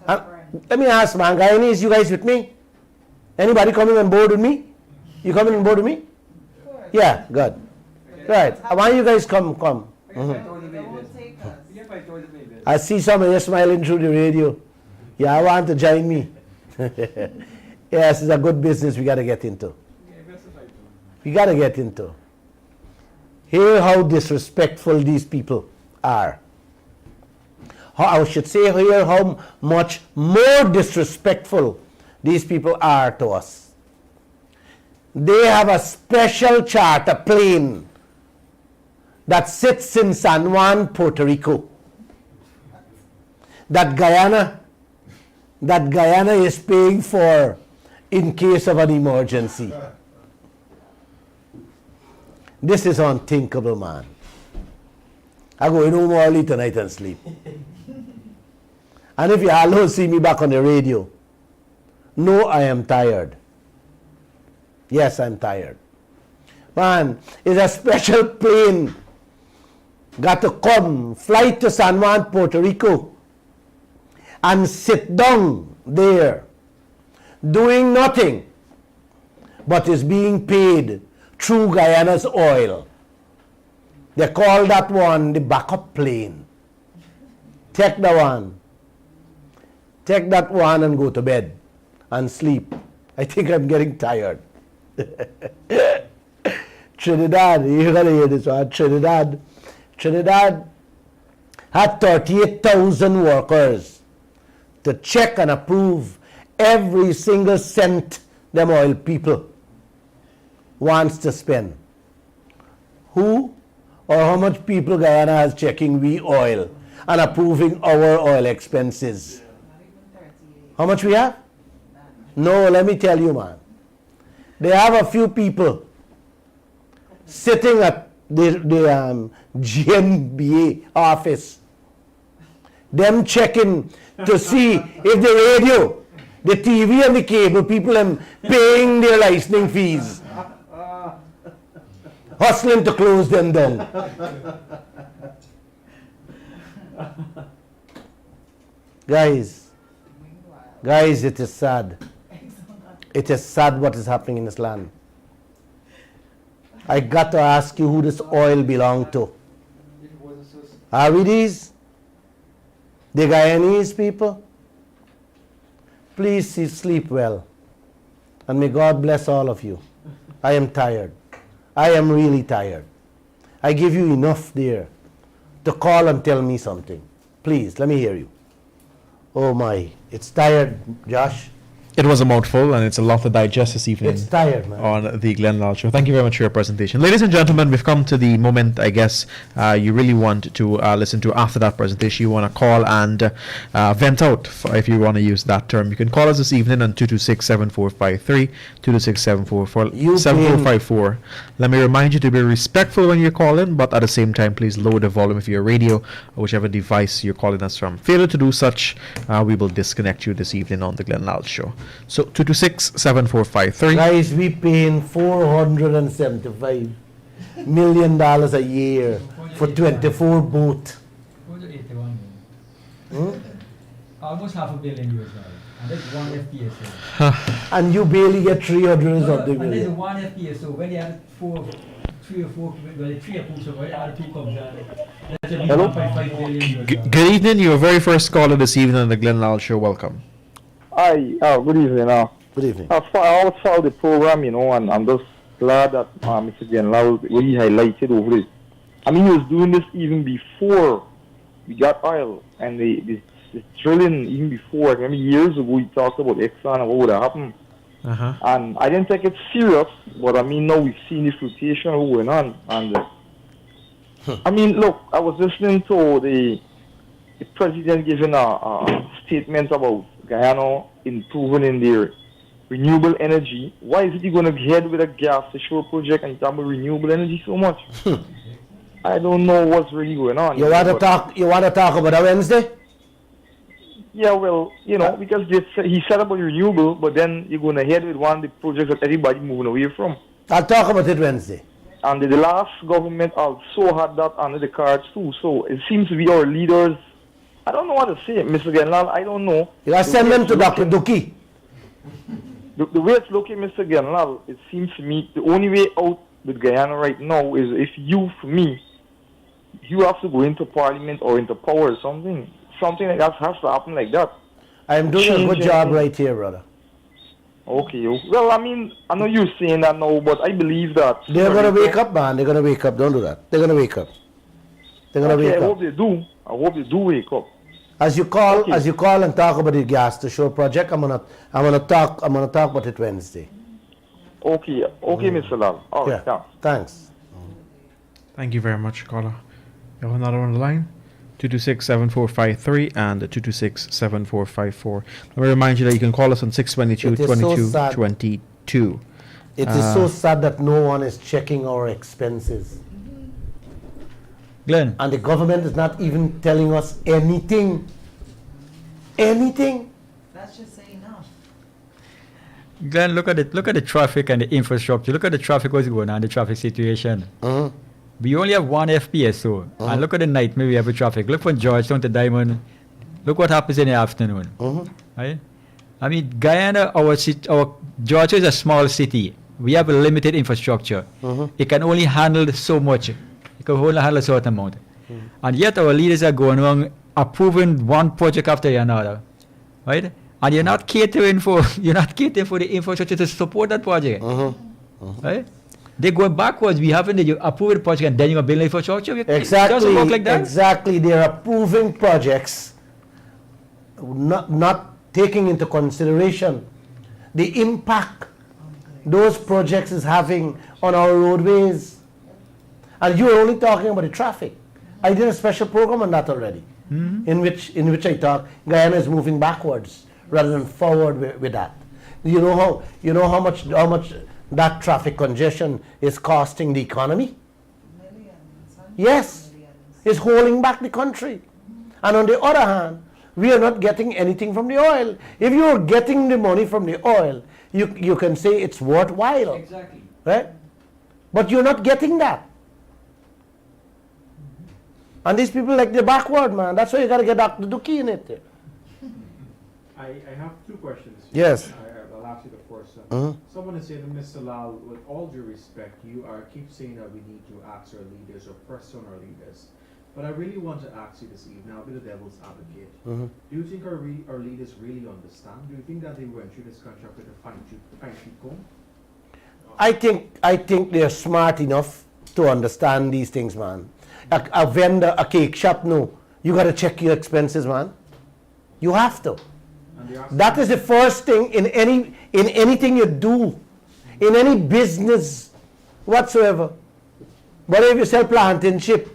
Let me ask, man, Guyanese, you guys with me? Anybody coming on board with me? You coming on board with me? Yeah, good. Right. Why you guys come? I see some of you smiling through the radio. Yeah, I want to join me. Yes, it's a good business we got to get into. We got to get into. Hear how disrespectful these people are. I should say here how much more disrespectful these people are to us. They have a special charter plane that sits in San Juan, Puerto Rico. That Guyana is paying for in case of an emergency. This is unthinkable, man. I go home early tonight and sleep. And if you alone see me back on the radio, no, I am tired. Yes, I'm tired. Man, it's a special plane. Got to come, fly to San Juan, Puerto Rico, and sit down there, doing nothing, but is being paid through Guyana's oil. They call that one the backup plane. Take the one. Take that one and go to bed and sleep. I think I'm getting tired. Trinidad, you gotta hear this one. Trinidad had 38,000 workers to check and approve every single cent them oil people wants to spend. Who or how much people Guyana has checking we oil and approving our oil expenses? How much we have? No, let me tell you, man. They have a few people sitting at the GMBA office, them checking to see if the radio, the TV and the cable people are paying their licensing fees. Hustling to close them down. Guys, it is sad. It is sad what is happening in this land. I got to ask you who this oil belonged to. Are we these? The Guyanese people? Please sleep well. And may God bless all of you. I am tired. I am really tired. I give you enough there to call and tell me something. Please, let me hear you. Oh my, it's tired, Josh. It was a mouthful, and it's a lot to digest this evening. It's tired, man. On the Glenn Lall Show. Thank you very much for your presentation. Ladies and gentlemen, we've come to the moment, I guess, you really want to listen to after that presentation. You want to call and vent out, if you want to use that term. You can call us this evening on 226-7453, 226-7454. Let me remind you to be respectful when you call in, but at the same time, please lower the volume of your radio or whichever device you're calling us from. Failure to do such, we will disconnect you this evening on the Glenn Lall Show. So 226-7453. Guys, we paying $475 million a year for 24 boats. Almost $500 million US, and that's one FPSO. And you barely get 300 of the And there's million. one FPSO. When they have three or four, well, three approved, so when the other two comes out, that's only Hello? 1.5 billion US. Good evening. Your very first caller this evening on the Glenn Lall Show. Welcome. Hi, good evening. Good evening. I always follow the program, and I'm just glad that Mr. Glenn Lall really highlighted over it. I mean, he was doing this even before we got oil, and the drilling even before. I remember years ago we talked about Exxon and what would have happened. And I didn't take it serious, but I mean, now we've seen this rotation going on. And I mean, look, I was listening to the president giving a statement about Guyana improving in their renewable energy. Why is he going to head with a gas to shore project and talk about renewable energy so much? I don't know what's really going on. You want to talk about a Wednesday? Yeah, well, because he said about renewable, but then you're going to head with one of the projects that everybody moving away from. I'll talk about it Wednesday. And the last government also had that under the cards too. So it seems to be our leaders I don't know what to say, Mr. Glenn Lall. I don't know. You gotta send them to Dr. Duki. The way it's looking, Mr. Glenn Lall, it seems to me the only way out with Guyana right now is if you have to go into parliament or into power or something. Something like that has to happen like that. I am doing a good job right here, brother. Okay. Well, I mean, I know you're saying that now, but I believe that... They're going to wake up, man. They're going to wake up. Don't do that. They're going to wake up. They're going to wake I up. hope they do. I hope they do wake up. As you call and talk about the gas to show project, I'm gonna talk about it Wednesday. Okay, Mr. Lall. All right, Yeah. Thanks. Thank you very much, caller. You have another on the line? 226-7453 and 226-7454. Let me remind you that you can call us on 622-2222. It is so sad that no one is checking our expenses. Glenn, And the government is not even telling us anything. Anything. That should say enough. Glenn, look at the traffic and the infrastructure. Look at the traffic, what's going on, the traffic situation. We only have one FPSO. And look at the nightmare we have with traffic. Look from Georgetown to Diamond. Look what happens in the afternoon. Right? I mean, Guyana, our Georgia is a small city. We have a limited infrastructure. It can only handle so much. It can only handle a certain amount. And yet our leaders are going around approving one project after another. Right? And you're not catering for the infrastructure to support that project. Right? They're going backwards. We haven't approved the project and then you're building infrastructure. It doesn't work like that. Exactly. They're approving projects, not taking into consideration the impact those projects is having on our roadways. And you're only talking about the traffic. I did a special program on that already, in which I talk Guyana is moving backwards rather than forward with that. You know how much that traffic congestion is costing the economy? Millions. Yes, it's holding back the country. And on the other hand, we are not getting anything from the oil. If you are getting the money from the oil, you can say it's worthwhile. Exactly. Right? But you're not getting that. And these people like the backward, man. That's why you got to get Dr. Duki in it. I have two questions. Yes. I'll ask you the first one. Someone is saying, Mr. Lall, with all due respect, you keep saying that we need to ask our leaders or press on our leaders. But I really want to ask you this evening, I'll be the devil's advocate. Do you think our leaders really understand? Do you think that they went through this country with a fine-tooth comb? I think they're smart enough to understand these things, man. A vendor, a cake shop, no. You got to check your expenses, man. You have to. That is the first thing in anything you do, in any business whatsoever. But if you sell plantain chip,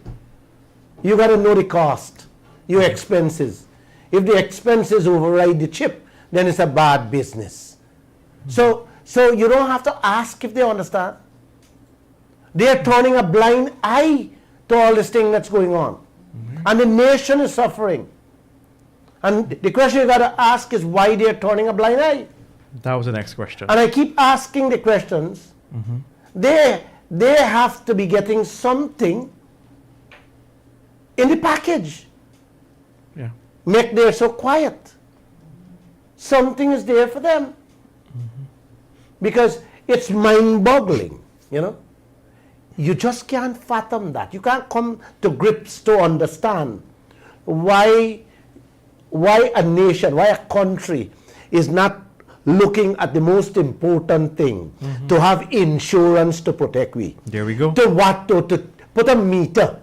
you got to know the cost, your expenses. If the expenses override the chip, then it's a bad business. So you don't have to ask if they understand. They are turning a blind eye to all this thing that's going on. And the nation is suffering. And the question you got to ask is why they're turning a blind eye. That was the next question. And I keep asking the questions. They have to be getting something in the package. Yeah. Make them so quiet. Something is there for them. Because it's mind-boggling, you know. You just can't fathom that. You can't come to grips to understand why a nation, why a country is not looking at the most important thing, to have insurance to protect we. There we go. To put a meter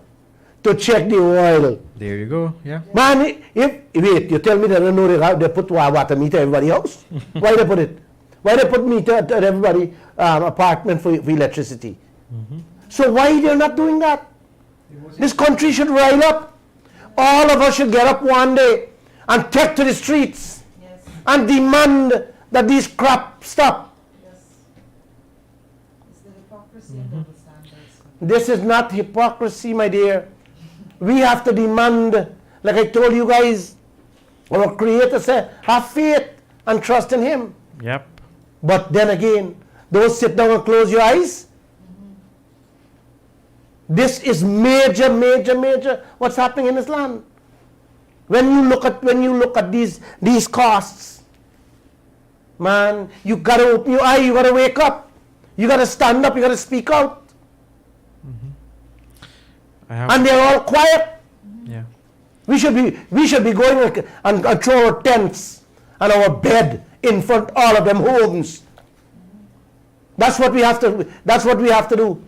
to check the oil. There you go. Yeah. Man, you tell me they don't know they put water meter everybody else. Why they put it? Why they put meter at everybody apartment for electricity? So why they're not doing that? This country should rise up. All of us should get up one day and take to the streets and demand that these crap stop. Yes. It's the hypocrisy and double standards. This is not hypocrisy, my dear. We have to demand, like I told you guys, our Creator said, have faith and trust in Him. Yep. But then again, don't sit down and close your eyes. This is major what's happening in this land. When you look at these costs, man, you gotta open your eye, you gotta wake up, you gotta stand up, you gotta speak out. And they're all quiet. Yeah. We should be going and throw our tents and our bed in front of all of them homes. That's what we have to do.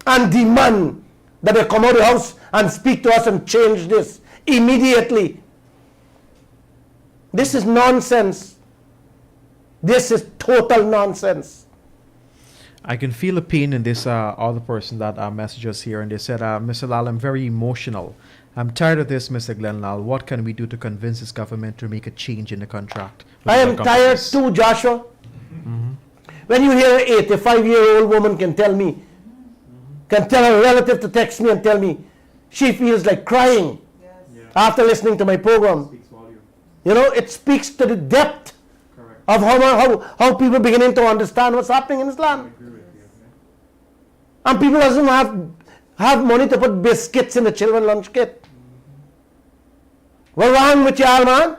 And demand that they come out of the house and speak to us and change this immediately. This is nonsense. This is total nonsense. I can feel the pain in this other person that messaged us here, and they said, Mr. Lall, I'm very emotional. I'm tired of this, Mr. Glenn Lall. What can we do to convince this government to make a change in the contract? I am tired too, Joshua. When you hear an 85-year-old woman can tell her relative to text me and tell me she feels like crying after listening to my program. Speaks volume. You know, it speaks to the depth Correct. of how people are beginning to understand what's happening in this land. I agree with you. And people doesn't have money to put biscuits in the children's lunch kit. What's wrong with y'all, man?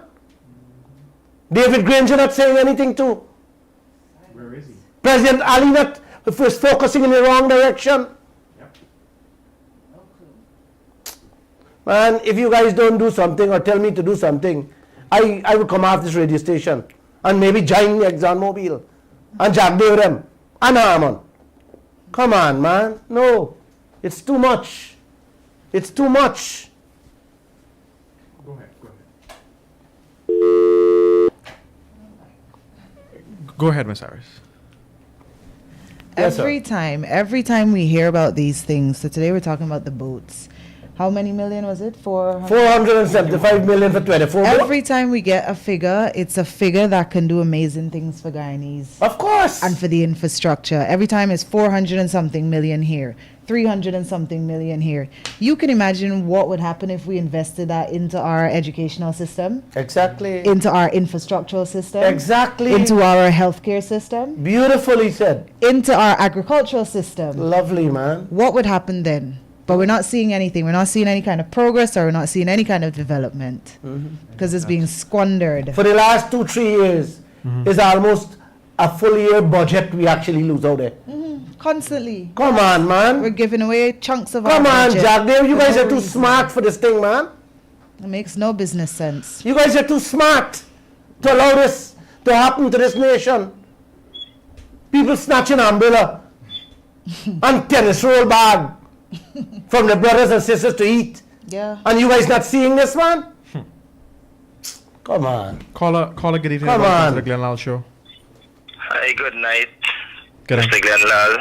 David Granger not saying anything too. Where is he? President Ali not is focusing in the wrong direction. Yep. Man, if you guys don't do something or tell me to do something, I will come off this radio station and maybe join the ExxonMobil and jack them and Harmon. Come on, man. No. It's too much. It's too much. Go ahead. Go ahead, Ms. Harris. Yes, sir. Every time we hear about these things, so today we're talking about the boats. How many million was it? 475 million for 24 boats. Every time we get a figure, it's a figure that can do amazing things for Guyanese Of course. and for the infrastructure. Every time it's 400 and something million here, 300 and something million here. You can imagine what would happen if we invested that into our educational system, Exactly. into our infrastructural system, Exactly. into our healthcare system, Beautifully said. into our agricultural system. Lovely, man. What would happen then? But we're not seeing anything. We're not seeing any kind of progress, or we're not seeing any kind of development because it's being squandered. For the last 2-3 years, is almost a full year budget we actually lose out there. Constantly. Come on, man. We're giving away chunks of Come our on, budget Jack. You for guys no are too reason. smart for this thing, man. It makes no business sense. You guys are too smart to allow this to happen to this nation. People snatching umbrella and tennis roll bag from the brothers and sisters to eat. Yeah. And you guys not seeing this, man? Come on. Caller, good evening. Come Welcome on. to the Glenn Lall Show. Hi, good night, Good night. Mr. Glenn Lall.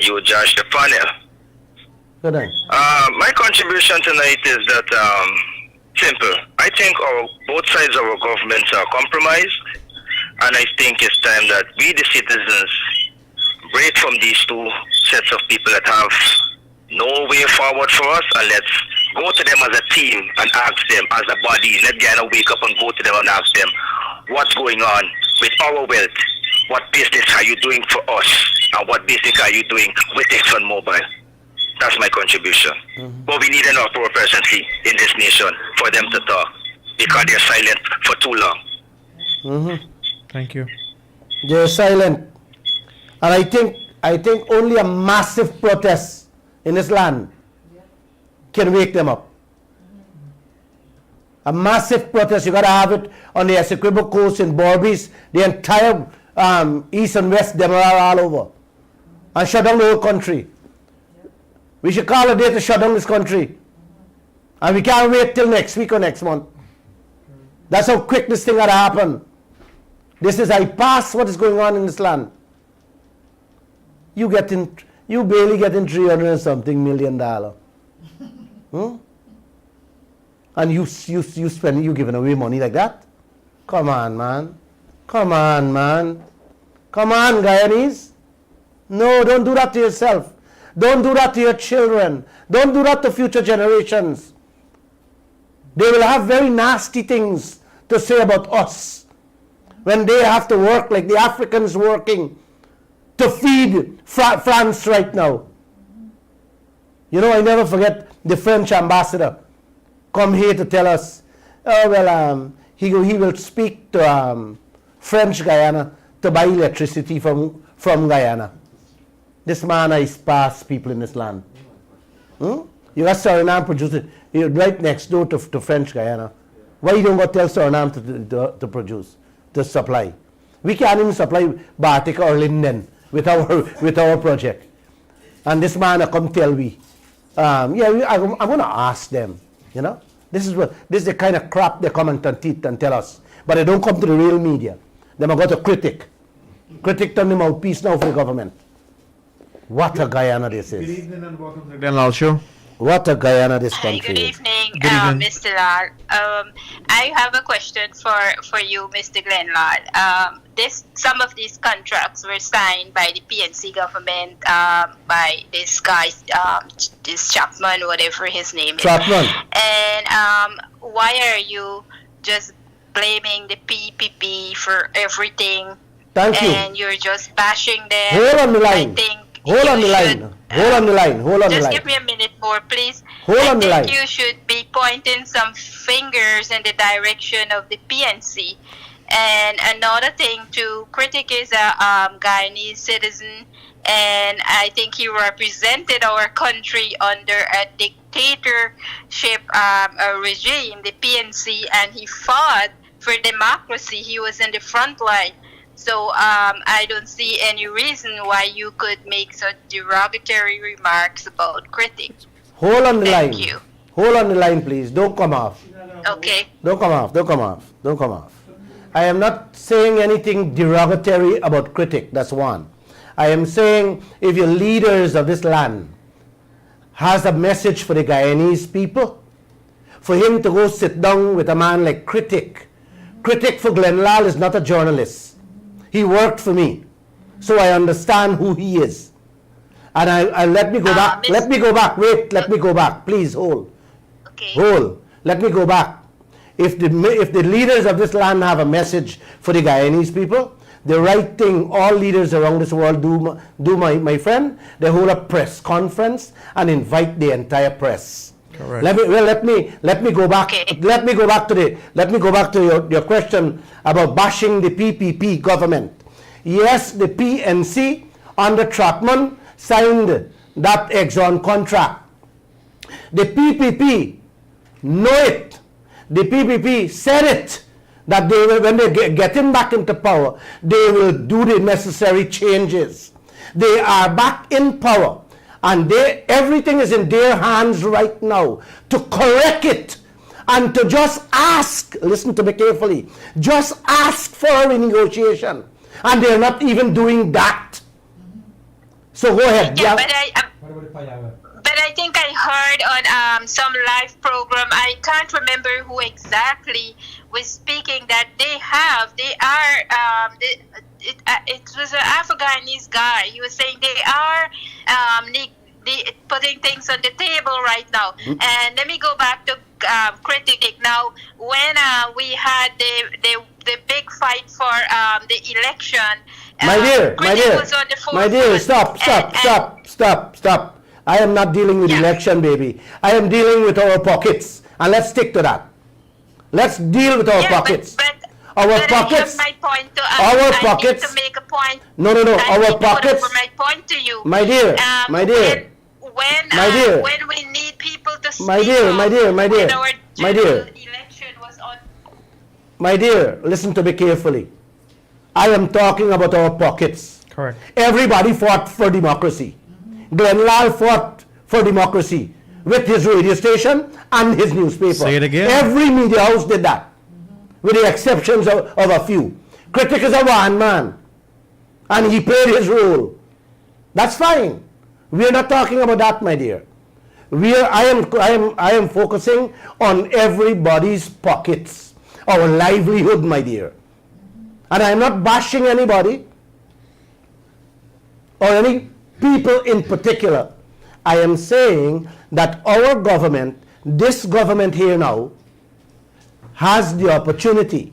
You, Josh, the panel. Good night. My contribution tonight is that simple. I think both sides of our governments are compromised, and I think it's time that we, the citizens, break from these two sets of people that have no way forward for us, and let's go to them as a team and ask them as a body. Let's get wake up and go to them and ask them what's going on with our wealth. What business are you doing for us? And what business are you doing with ExxonMobil? That's my contribution. But we need an uproar presently in this nation for them to talk, because they're silent for too long. Thank you. They're silent. And I think only a massive protest in this land can wake them up. A massive protest. You got to have it on the Essequibo coast in Berbice, the entire east and west Demerara all over, and shut down the whole country. We should call a day to shut down this country, and we can't wait till next week or next month. That's how quick this thing got to happen. This is past what is going on in this land. You barely getting $300 and something million. And you giving away money like that? Come on, man. Come on, man. Come on, Guyanese. No, don't do that to yourself. Don't do that to your children. Don't do that to future generations. They will have very nasty things to say about us when they have to work like the Africans working to feed France right now. You know, I never forget the French ambassador come here to tell us he will speak to French Guyana to buy electricity from Guyana. This man is past people in this land. You got Suriname producing right next door to French Guyana. Why you don't go tell Suriname to produce, to supply? We can't even supply batik or linden with our project. And this man come tell me, I'm going to ask them, you know. This is the kind of crap they come and tell us. But they don't come to the real media. They go to critic. Critic turn them mouthpiece now for the government. What a Guyana this Good is. evening and welcome to the Glenn Lall Show. What a Guyana this Hi, country good is. evening, Good evening. Mr. Lall. I have a question for you, Mr. Glenn Lall. Some of these contracts were signed by the PNC government, by this guy, this Chapman, whatever his name is. Chapman. And why are you just blaming the PPP for everything? Thank you. And you're just bashing them. Hold on the line. I think Hold on you the should, line. Hold on the line. Hold on the Just line. give me a minute more, please. Hold on the I line. think you should be pointing some fingers in the direction of the PNC. And another thing, too, Critic is a Guyanese citizen, and I think he represented our country under a dictatorship regime, the PNC, and he fought for democracy. He was in the front line. So I don't see any reason why you could make such derogatory remarks about critics. Hold on the Thank line. you. Hold on the line, please. Don't come off. Okay. Don't come off. Don't come off. Don't come off. I am not saying anything derogatory about critic. That's one. I am saying if your leaders of this land has a message for the Guyanese people, for him to go sit down with a man like Critic. Critic for Glenn Lall is not a journalist. He worked for me, so I understand who he is. And I let me go back. Let me go back. Wait, let me go back. Please hold. Okay. Hold. Let me go back. If the leaders of this land have a message for the Guyanese people, the right thing all leaders around this world do, my friend, they hold a press conference and invite the entire press. Correct. Let me go back. Okay. Let me go back to your question about bashing the PPP government. Yes, the PNC under Chapman signed that Exxon contract. The PPP know it. The PPP said it, that they will, when they get him back into power, they will do the necessary changes. They are back in power, and everything is in their hands right now to correct it and to just ask, listen to me carefully, just ask for a renegotiation. And they're not even doing that. So go ahead. Yeah, but I think I heard on some live program, I can't remember who exactly was speaking, that it was an Afghanese guy. He was saying they are putting things on the table right now. And let me go back to Critic. Now, when we had the big fight for the election, Critic was on the forefront. Stop. I am not dealing with election, baby. I am dealing with our pockets. And let's stick to that. Let's deal with our pockets. Our pockets. I have my point to our pockets. I need to make a point. No. Our pockets. Put over my point to you. My dear. When we need people to speak my dear. when our general election was on. My dear, listen to me carefully. I am talking about our pockets. Correct. Everybody fought for democracy. Glenn Lall fought for democracy with his radio station and his newspaper. Say it again. Every media house did that, with the exceptions of a few. Critic is a one man, and he played his role. That's fine. We are not talking about that, my dear. I am focusing on everybody's pockets, our livelihood, my dear. And I am not bashing anybody or any people in particular. I am saying that our government, this government here now, has the opportunity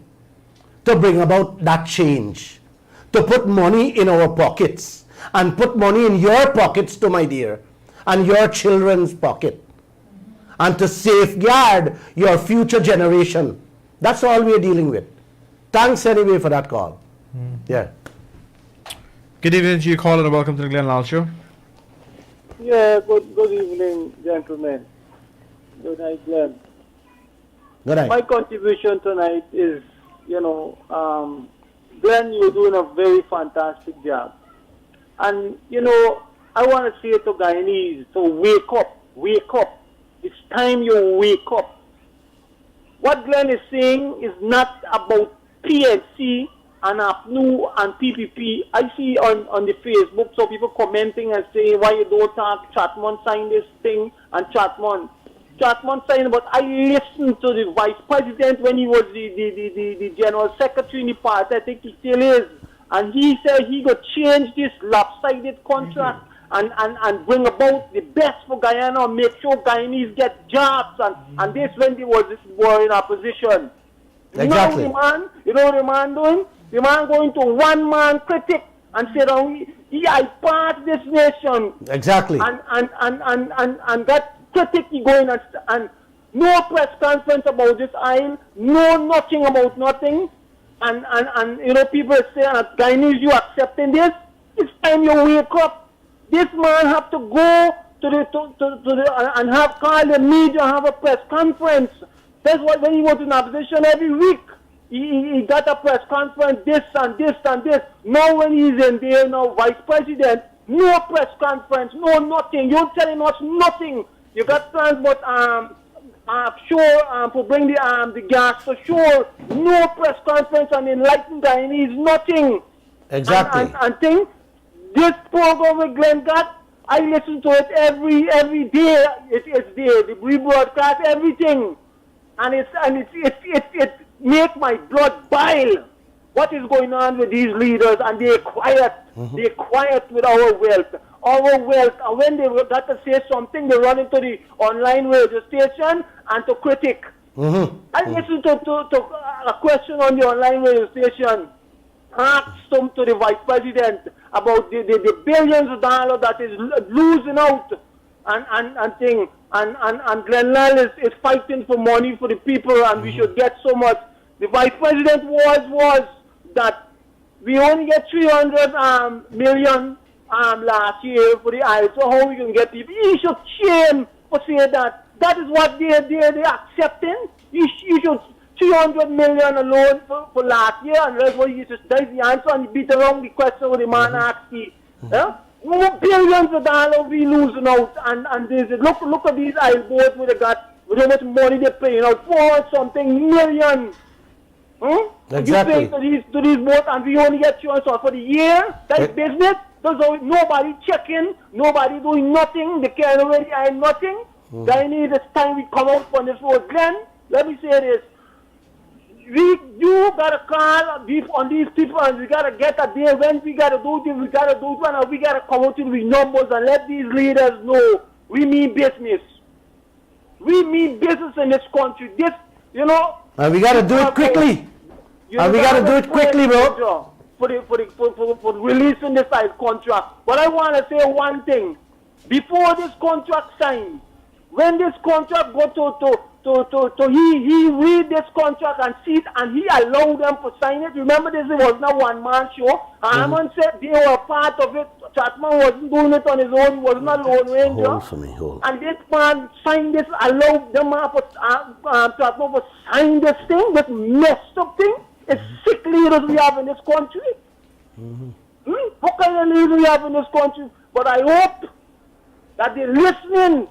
to bring about that change, to put money in our pockets and put money in your pockets too, my dear, and your children's pocket, and to safeguard your future generation That's all we're dealing with. Thanks anyway for that call. Yeah. Good evening to you, caller, and welcome to the Glenn Lall Show. Yeah, good evening, gentlemen. Good night, Glenn. Good night. My contribution tonight is, Glenn, you're doing a very fantastic job. And, I want to say to Guyanese to wake up. It's time you wake up. What Glenn is saying is not about PNC and APNU and PPP. I see on the Facebook, so people commenting and saying, why you don't talk, Chatmon signed this thing, and Chatmon signed, but I listened to the vice president when he was the general secretary in the party, I think he still is, and he said he could change this lopsided contract and bring about the best for Guyana, make sure Guyanese get jobs, and this when they were in opposition. Exactly. You know the man doing? The man going to one-man critic and say, I passed this nation. Exactly. And that critic he going and no press conference about this aisle, nothing about nothing. And people say, Guyanese, you accepting this? It's time you wake up. This man have to go to the and have call the media, have a press conference. That's why when he was in opposition every week, he got a press conference, this and this and this. Now when he's in there now, vice president, no press conference, no nothing. You're telling us nothing. You got plans, but to bring the gas to shore. No press conference and enlighten Guyanese, nothing. Exactly. And think this program with Glenn got, I listen to it every day. It's there. The rebroadcast, everything. And it make my blood boil. What is going on with these leaders? And they're quiet. They're quiet with our wealth. And when they got to say something, they run into the online radio station and to critic. I listened to a question on the online radio station. Asked them to the vice president about the billions of dollars that is losing out and thing. And Glenn Lall is fighting for money for the people, and we should get so much. The vice president was that we only get 300 million last year for the aisle. So how we can get people? He should shame for saying that. That is what they're accepting. You should 300 million alone for last year, and that's what you just that's the answer, and you beat around the question with the man asked you. More billions of dollars we losing out, and this look at these aisle boards where they got with how much money they're paying out, 4-something million. Exactly. You pay to these boards, and we only get insurance for the year. That's business. There's nobody checking, nobody doing nothing. They can't already aisle nothing. Guyanese, it's time we come out from this road. Glenn, let me say this. You gotta call on these people, and we gotta get a day when we gotta do this, we gotta do it, and we gotta come out with numbers and let these leaders know we mean business. We mean business in this country. This, And we gotta do it quickly. And we gotta do it quickly, bro. For releasing this side contract. But I wanna say one thing. Before this contract signed, when this contract go he read this contract and see it, and he allowed them to sign it. Remember, this was not one-man show. Harman said they were part of it. Chatman wasn't doing it on his own. He was not a lone ranger. Hold for me, hold. And this man signed this, allowed them Chatman to sign this thing, this messed up thing. It's sick leaders we have in this country. What kind of leaders we have in this country? But I hope that they're listening.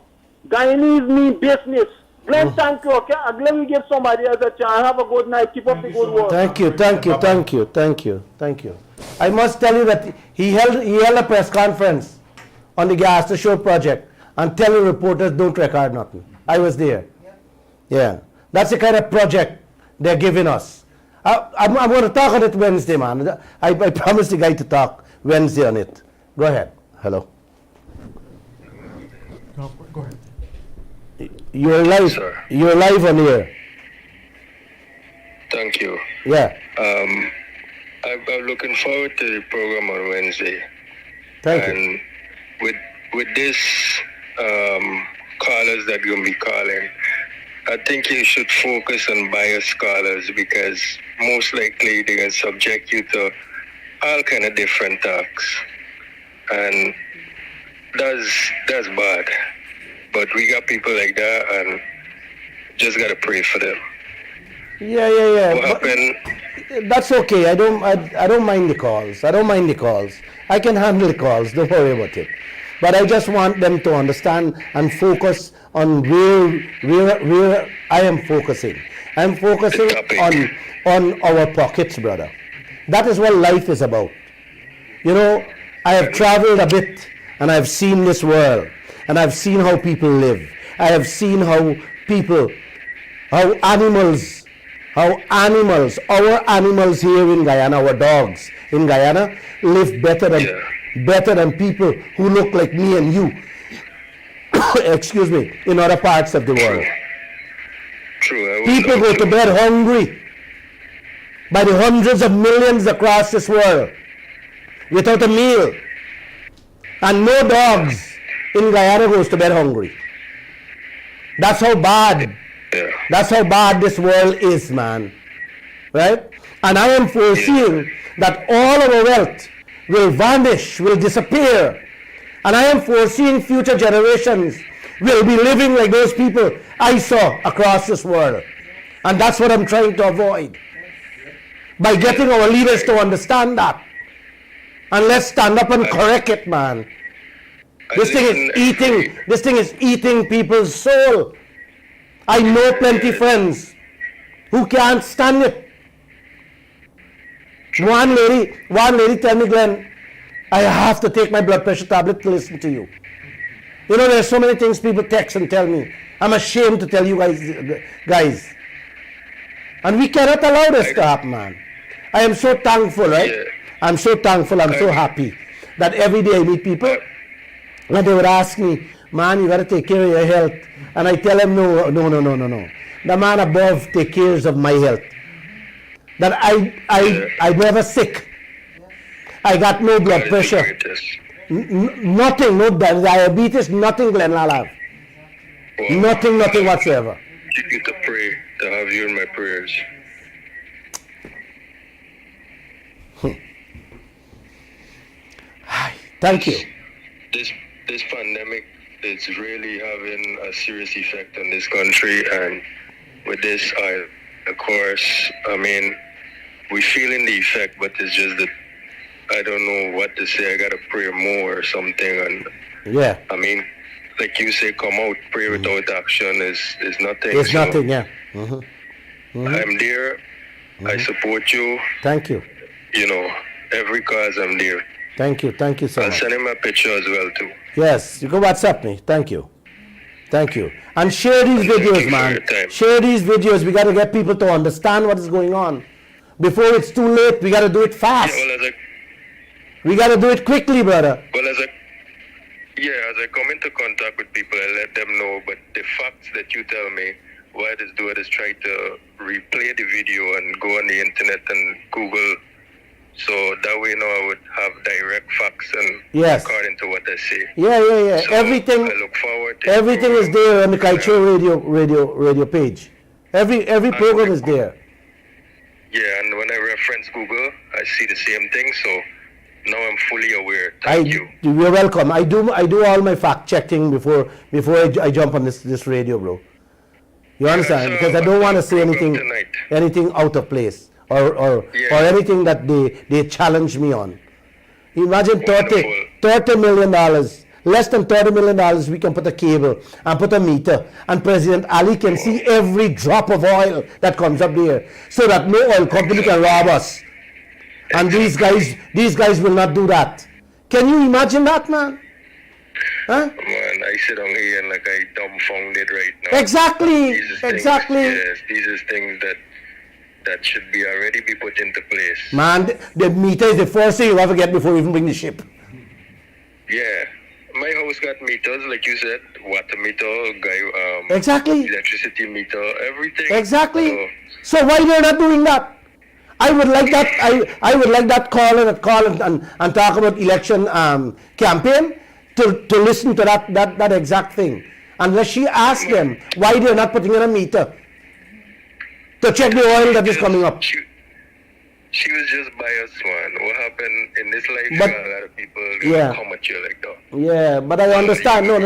Guyanese mean business. Glenn, thank you. Okay? Let me give somebody else a chance. Have a good night. Keep up the good work. Thank you. I must tell you that he held a press conference on the Gas to Show project and telling reporters don't record nothing. I was there. Yeah. That's the kind of project they're giving us. I'm going to talk on it Wednesday, man. I promised the guy to talk Wednesday on it. Go ahead. Hello. No, go ahead. You're live. Sir. You're live on here. Thank you. Yeah. I'm looking forward to the program on Wednesday. Thank you. And with this callers that going to be calling, I think you should focus on bias scholars because most likely they're going to subject you to all kind of different talks. And that's bad. But we got people like that and just got to pray for them. Yeah. What But happened? that's okay. I don't mind the calls. I can handle the calls. Don't worry about it. But I just want them to understand and focus on where I am focusing. I'm focusing on our pockets, brother. That is what life is about. You know, I have traveled a bit and I've seen this world and I've seen how people live. I have seen how animals, our animals here in Guyana, our dogs in Guyana, live better than people who look like me and you, excuse me, in other parts of the world. True. People go to bed hungry by the hundreds of millions across this world without a meal. And no dogs in Guyana goes to bed hungry. That's how bad. That's how bad this world is, man. Right? And I am foreseeing that all our wealth will vanish, will disappear. And I am foreseeing future generations will be living like those people I saw across this world. And that's what I'm trying to avoid. By getting our leaders to understand that. And let's stand up and correct it, man. This thing is eating people's soul. I know plenty friends who can't stand it. One lady tell me, Glenn, I have to take my blood pressure tablet to listen to you. You know, there's so many things people text and tell me. I'm ashamed to tell you guys. And we cannot allow this to happen, man. I am so thankful, right? I'm so thankful, I'm so happy that every day I meet people and they would ask me, man, you got to take care of your health. And I tell them, no. The man above takes care of my health. That I never sick. I got no blood pressure. Nothing, no diabetes, nothing, Glenn Lall have. Nothing whatsoever. You get to pray to have you in my prayers. Thank you. This pandemic is really having a serious effect on this country, and with this, of course, I mean, we're feeling the effect, but it's just that I don't know what to say. I gotta pray more or something, and yeah. I mean, like you say, come out, pray without action is nothing. It's so nothing, yeah. I'm there. I support you. Thank you. You know, every cause I'm there. Thank you so I'll much. send him a picture as well too. Yes, you can WhatsApp me. Thank you. And share these videos, man. Share these videos. We got to get people to understand what is going on. Before it's too late, we got to do it fast. Yeah, well, we got to do it quickly, brother. Well, as I come into contact with people, I let them know. But the facts that you tell me, what I just do is try to replay the video and go on the internet and Google. So that way now I would have direct facts and according to what I say. Yeah. So everything. I look forward to everything is there on the Kaieteur Radio page. Every program is there. Yeah, and when I reference Google, I see the same thing. So now I'm fully aware. Thank you. You're welcome. I do all my fact checking before I jump on this radio, bro. You understand? Because I don't want to say anything out of place. Or anything that they challenge me on. Imagine $30 million, less than $30 million, we can put a cable and put a meter, and President Ali can see every drop of oil that comes up there, so that no oil company can rob us. And these guys will not do that. Can you imagine that, man? Huh? Man, I sit on here and like I dumbfounded right now. Exactly. Yes, these are things that should be already be put into place. Man, the meter is the first thing you have to get before you even bring the ship. Yeah. My house got meters, like you said, water meter, exactly. Electricity meter, everything. Exactly. So why they're not doing that? I would like that. I would like that call and talk about election campaign to listen to that exact thing unless she asks them why they're not putting in a meter to check the oil that is coming up. She was just biased, man. What happened in this life? But, a lot of people come at you like that. Yeah, but I understand. No.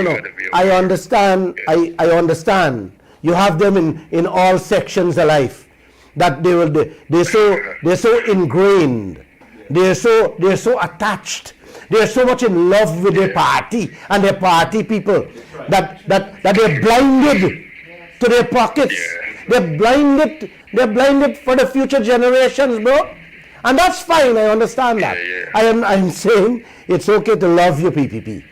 I understand. Yeah. I understand. You have them in all sections of life. That they're so ingrained. They're so attached. They're so much in love with their party and their party people that they're blinded to their pockets. They're blinded for the future generations, bro. And that's fine, I understand that. I'm saying it's okay to love your PPP.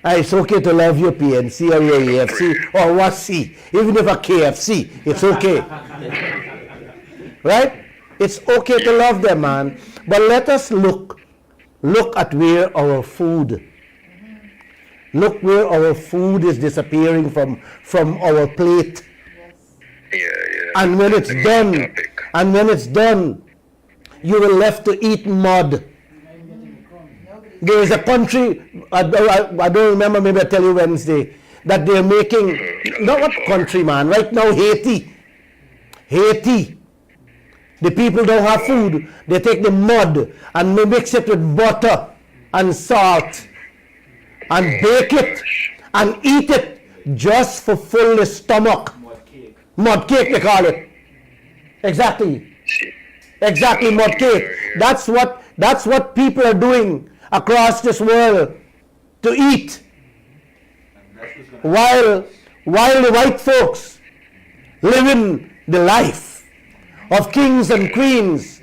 It's okay to love your PNC or your AFC or what C. Even if a KFC, it's okay. Right? It's okay to love them, man. But let us look at where our food. Look where our food is disappearing from our plate. And when it's done, you will left to eat mud. There is a country, I don't remember, maybe I'll tell you Wednesday, that they're making, not what country, man, right now Haiti. The people don't have food. They take the mud and they mix it with butter and salt and bake it and eat it just for full the stomach. Mud cake they call it. Exactly, mud cake. That's what people are doing across this world to eat. While the white folks living the life of kings and queens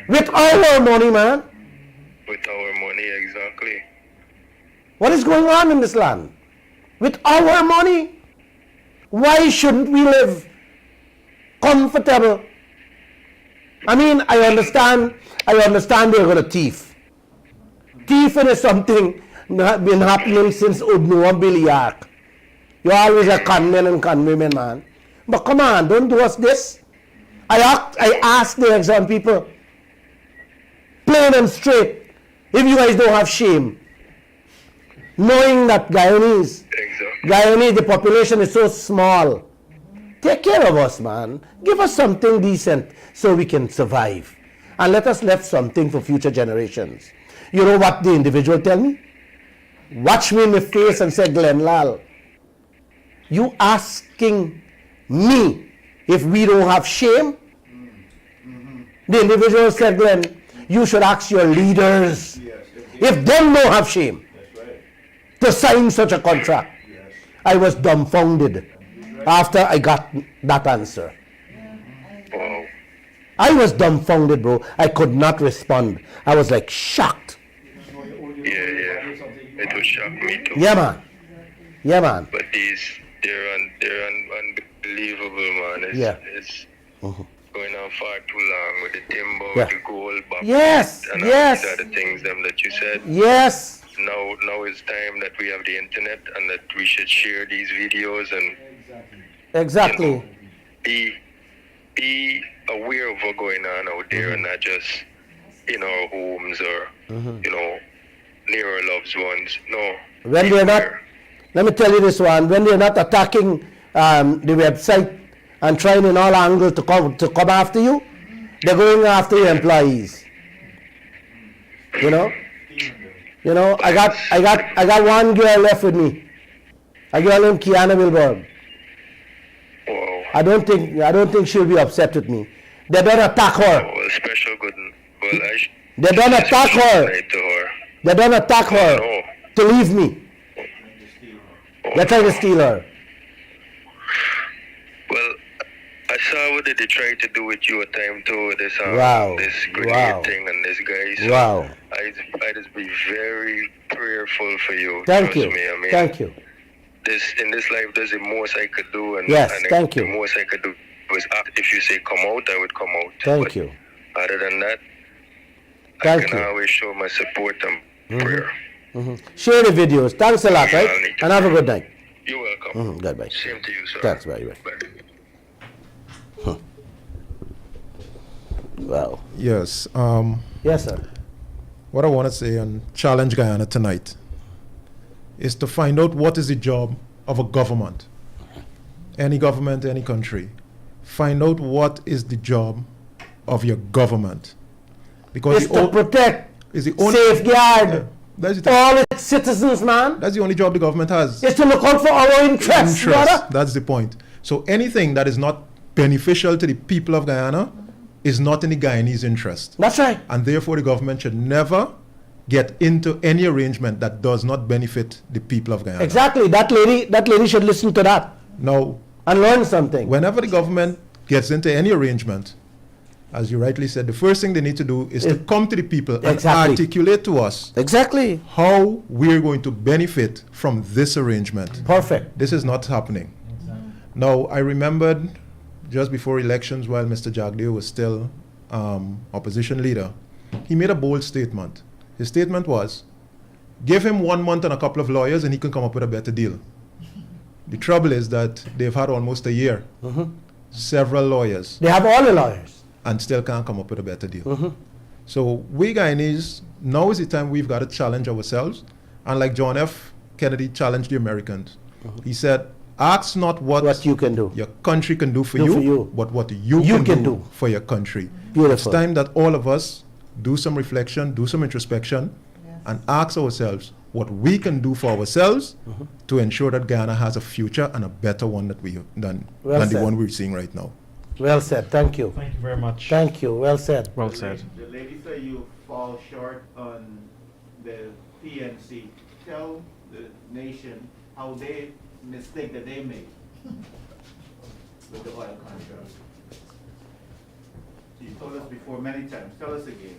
with our money, man. With our money, exactly. What is going on in this land? With our money? Why shouldn't we live comfortable? I mean, I understand they're going to thief. Thieving is something that been happening since Udnu and Biliak. You always a con men and con women, man. But come on, don't do us this. I ask the exam people, plain and straight, if you guys don't have shame, knowing that Guyanese, the population is so small, take care of us, man. Give us something decent so we can survive. And let us left something for future generations. You know what the individual tell me? Watch me in the face and say, Glenn Lall, you asking me if we don't have shame? The individual said, Glenn, you should ask your leaders if they don't have shame to sign such a contract. I was dumbfounded after I got that answer. I was dumbfounded, bro. I could not respond. I was like shocked. It would shock me too. Yeah, man. But they're unbelievable, man. It's going on far too long with the timber, with the gold, and all these other things that you said. Yes. Now it's time that we have the internet and that we should share these videos and exactly. Be aware of what's going on out there and not just in our homes or near our loved ones. No. When they're not, let me tell you this one, when they're not attacking the website and trying in all angles to come after you, they're going after your employees. You know, I got one girl left with me. A girl named Kiana Wilberg. I don't think she'll be upset with me. They don't attack her. Oh, special good. Well, they don't attack her. They don't attack her to leave me. They're trying to steal her. Well, I saw what they tried to do with you a time too. This this grenade thing and this guy. So I just be very prayerful for you. Thank you. Me. I mean, thank you. In this life, there's the most I could do, and thank you. The most I could do was if you say come out, I would come out. Thank you. Other than that, I can always show my support and prayer. Share the videos. Thanks a lot, right? And have a good night. You're welcome. Goodbye. Same to you, sir. Thanks, bye. Wow. Yes. Yes, sir. What I want to say on Challenge Guyana tonight is to find out what is the job of a government, any country, find out what is the job of your government. Because It's to protect, is the only safeguard that's the thing. all its citizens, man. That's the only job the government has. It's to look out for our interests, brother. That's the point. So anything that is not beneficial to the people of Guyana is not in the Guyanese interest. That's right. And therefore the government should never get into any arrangement that does not benefit the people of Guyana. Exactly. That lady should listen to that Now, and learn something. whenever the government gets into any arrangement, as you rightly said, the first thing they need to do is to come to the people and Exactly. articulate to us Exactly. how we're going to benefit from this arrangement. Perfect. This is not happening. Now, I remembered just before elections, while Mr. Jagdeo was still opposition leader, he made a bold statement. His statement was, give him 1 month and a couple of lawyers and he can come up with a better deal. The trouble is that they've had almost a year, several lawyers, They have all the lawyers. and still can't come up with a better deal. Mm-hmm. So we Guyanese, now is the time we've got to challenge ourselves. And like John F. Kennedy challenged the Americans, he said, ask not what you can do. your country can do for Do you, for you. but what you can do for your country. Beautiful. It's time that all of us do some reflection, do some introspection, and ask ourselves what we can do for ourselves to ensure that Guyana has a future and a better one than Well the said. one we're seeing right now. Well said. Thank you. Thank you very much. Thank you. Well said. Well said. The lady said you fall short on the PNC. Tell the nation how they mistake that they made with the oil contract. You told us before many times. Tell us again.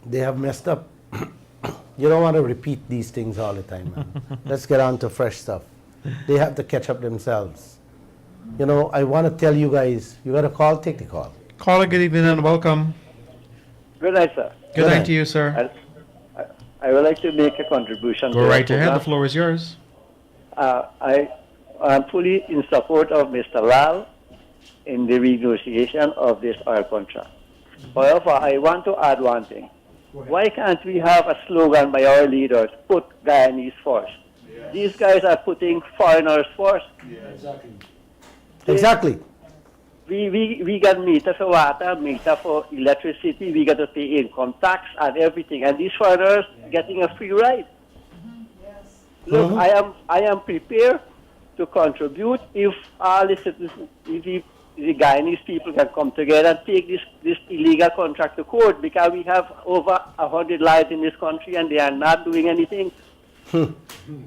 They have messed up. You don't want to repeat these things all the time, man. Let's get on to fresh stuff. They have to catch up themselves. You know, I want to tell you guys, you got a call, take the call. Caller, good evening and welcome. Good night, sir. Good night to you, sir. I would like to make a contribution. Go to right the ahead. The program. floor is yours. I am fully in support of Mr. Lall in the renegotiation of this oil contract. However, I want to add one thing. Why can't we have a slogan by our leaders, put Guyanese first? These guys are putting foreigners first. Exactly. We got meter for water, meter for electricity, we got to pay income tax and everything. And these foreigners getting a free ride. Look, I am prepared to contribute if all the citizens, if the Guyanese people can come together and take this illegal contract to court, because we have over 100 lawyers in this country and they are not doing anything.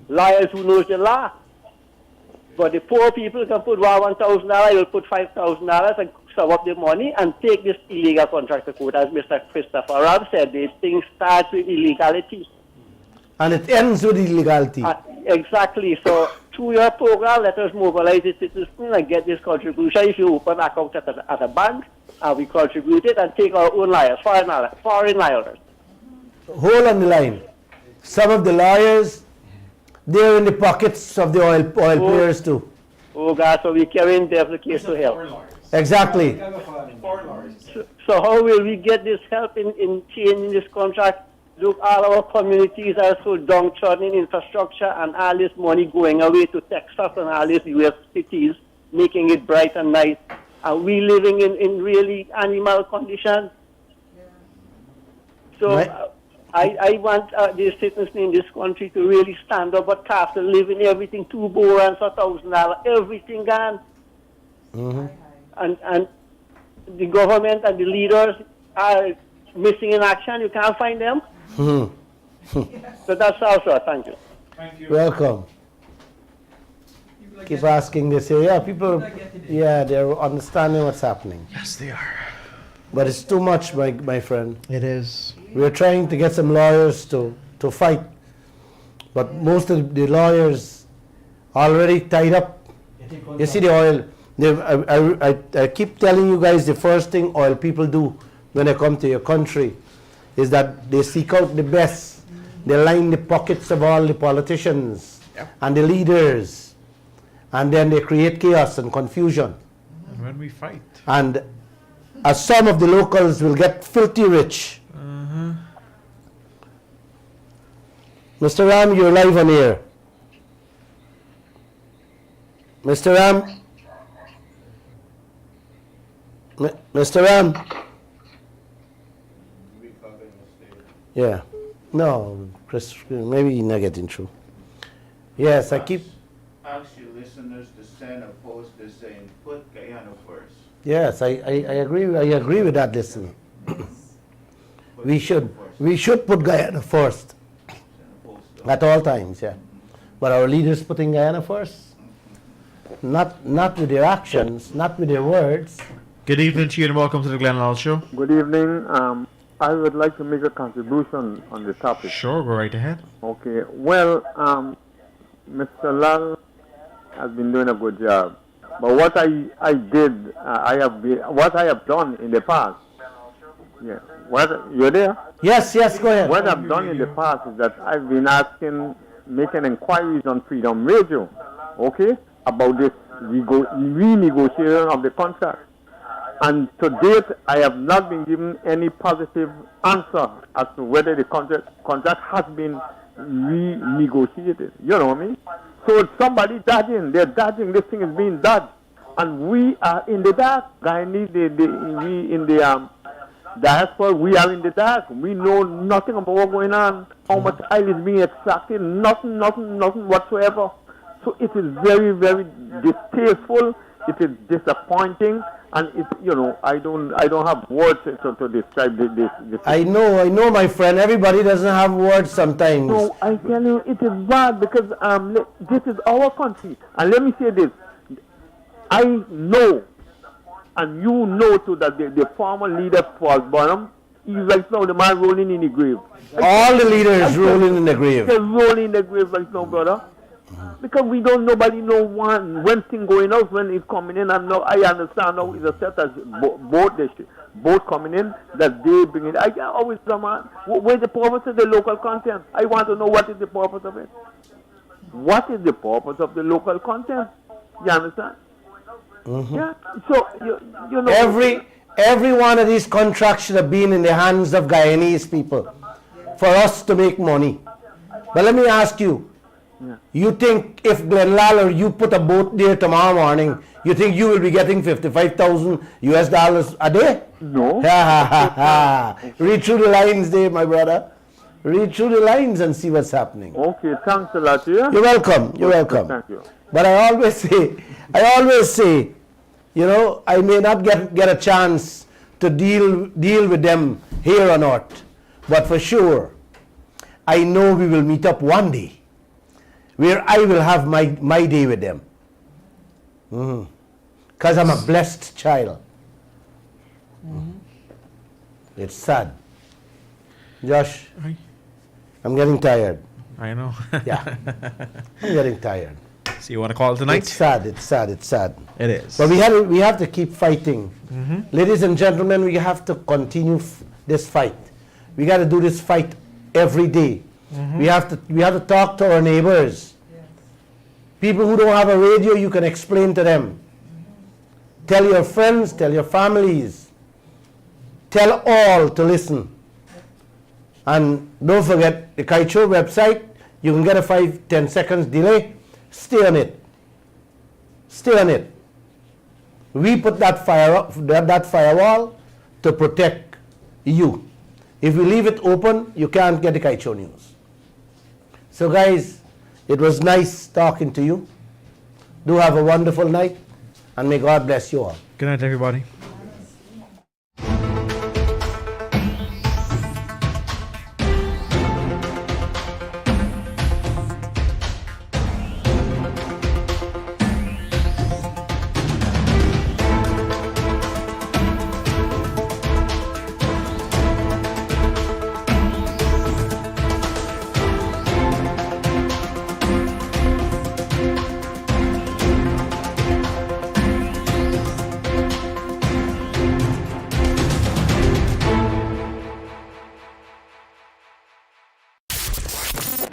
Lawyers who knows the law. But the poor people can put $1,000, will put $5,000 and sum up the money and take this illegal contract to court. As Mr. Christopher Ram said, this thing starts with illegality. And it ends with illegality. Exactly. So through your program, let us mobilize the citizens and get this contribution. If you open an account at a bank, and we contribute it and take our own lawyers, foreign lawyers. Hold on the line. Some of the lawyers, they're in the pockets of the oil players too. Oh God, so we carrying the case to help. Exactly. So how will we get this help in changing this contract? Look, all our communities are so downtrodden in infrastructure and all this money going away to Texas and all these US cities, making it bright and nice. Are we living in really animal conditions? So I want the citizens in this country to really stand up, but after living everything, $2 and $1,000, everything gone. And the government and the leaders are missing in action. You can't find them. So that's also thank you. Thank you. Welcome. Keep asking this here. Yeah, people, they're understanding what's happening. Yes, they are. But it's too much, my friend. It is. We're trying to get some lawyers to fight. But most of the lawyers already tied up. You see the oil. I keep telling you guys the first thing oil people do when they come to your country is that they seek out the best. They line the pockets of all the politicians and the leaders. And then they create chaos and confusion. And when we fight. And some of the locals will get filthy rich. Mr. Ram, you're live on air. Mr. Ram? Mr. Ram? Yeah. No, Chris, maybe you're not getting through. Yes, I keep... Ask your listeners to send a post that's saying, put Guyana first. Yes, I agree with that, listen. we should put Guyana first. At all times, yeah. But our leaders putting Guyana first? Not with their actions, not with their words. Good evening to you and welcome to the Glenn Lall Show. Good evening. I would like to make a contribution on the topic. Sure, go right ahead. Okay. Well, Mr. Lall has been doing a good job. But what what I have done in the past. Yeah. You're there? Yes, go ahead. What I've done in the past is that I've been making inquiries on Freedom Radio, okay, about this renegotiation of the contract. And to date, I have not been given any positive answer as to whether the contract has been renegotiated. You know what I mean? So it's somebody dodging. They're dodging. This thing is being dodged. And we are in the dark. We in the diaspora, we are in the dark. We know nothing about what's going on. How much oil is being extracted. Nothing whatsoever. So it is very, very distasteful. It is disappointing. And I don't have words to describe this. I know, my friend. Everybody doesn't have words sometimes. No, I tell you, it is bad because this is our country. And let me say this: I know, and you know too, that the former leader Paul Bonham, he's right now the man rolling in the grave. All the leaders rolling in the grave. They're rolling in the grave right now, brother. Because nobody know when thing going out, when it's coming in, and now I understand now it's a set as both coming in, that they bring it. I always come on, where's the purpose of the local content? I want to know what is the purpose of it. What is the purpose of the local content? You understand? Mm-hmm. Yeah. So you know every one of these contracts should have been in the hands of Guyanese people for us to make money. But let me ask you. Yeah. You think if Glenn Lall or you put a boat there tomorrow morning, you think you will be getting $55,000 a day? No. Read through the lines there, my brother. Read through the lines and see what's happening. Okay, thanks a lot. Yeah? You're welcome. You're welcome. Thank you. But I always say, I may not get a chance to deal with them here or not, but for sure, I know we will meet up one day where I will have my day with them. Because I'm a blessed child. It's sad. Josh, I'm getting tired. I know. Yeah, I'm getting tired. So you want to call tonight? It's sad. It is. But we have to keep fighting. Ladies and gentlemen, we have to continue this fight. We got to do this fight every day. We have to talk to our neighbors. Yes. People who don't have a radio, you can explain to them. Tell your friends, tell your families. Tell all to listen. And don't forget the Kaieteur website. You can get a 5-10 seconds delay. Stay on it. Stay on it. We put that firewall to protect you. If we leave it open, you can't get the Kaieteur news. So guys, it was nice talking to you. Do have a wonderful night, and may God bless you all. Good night, everybody.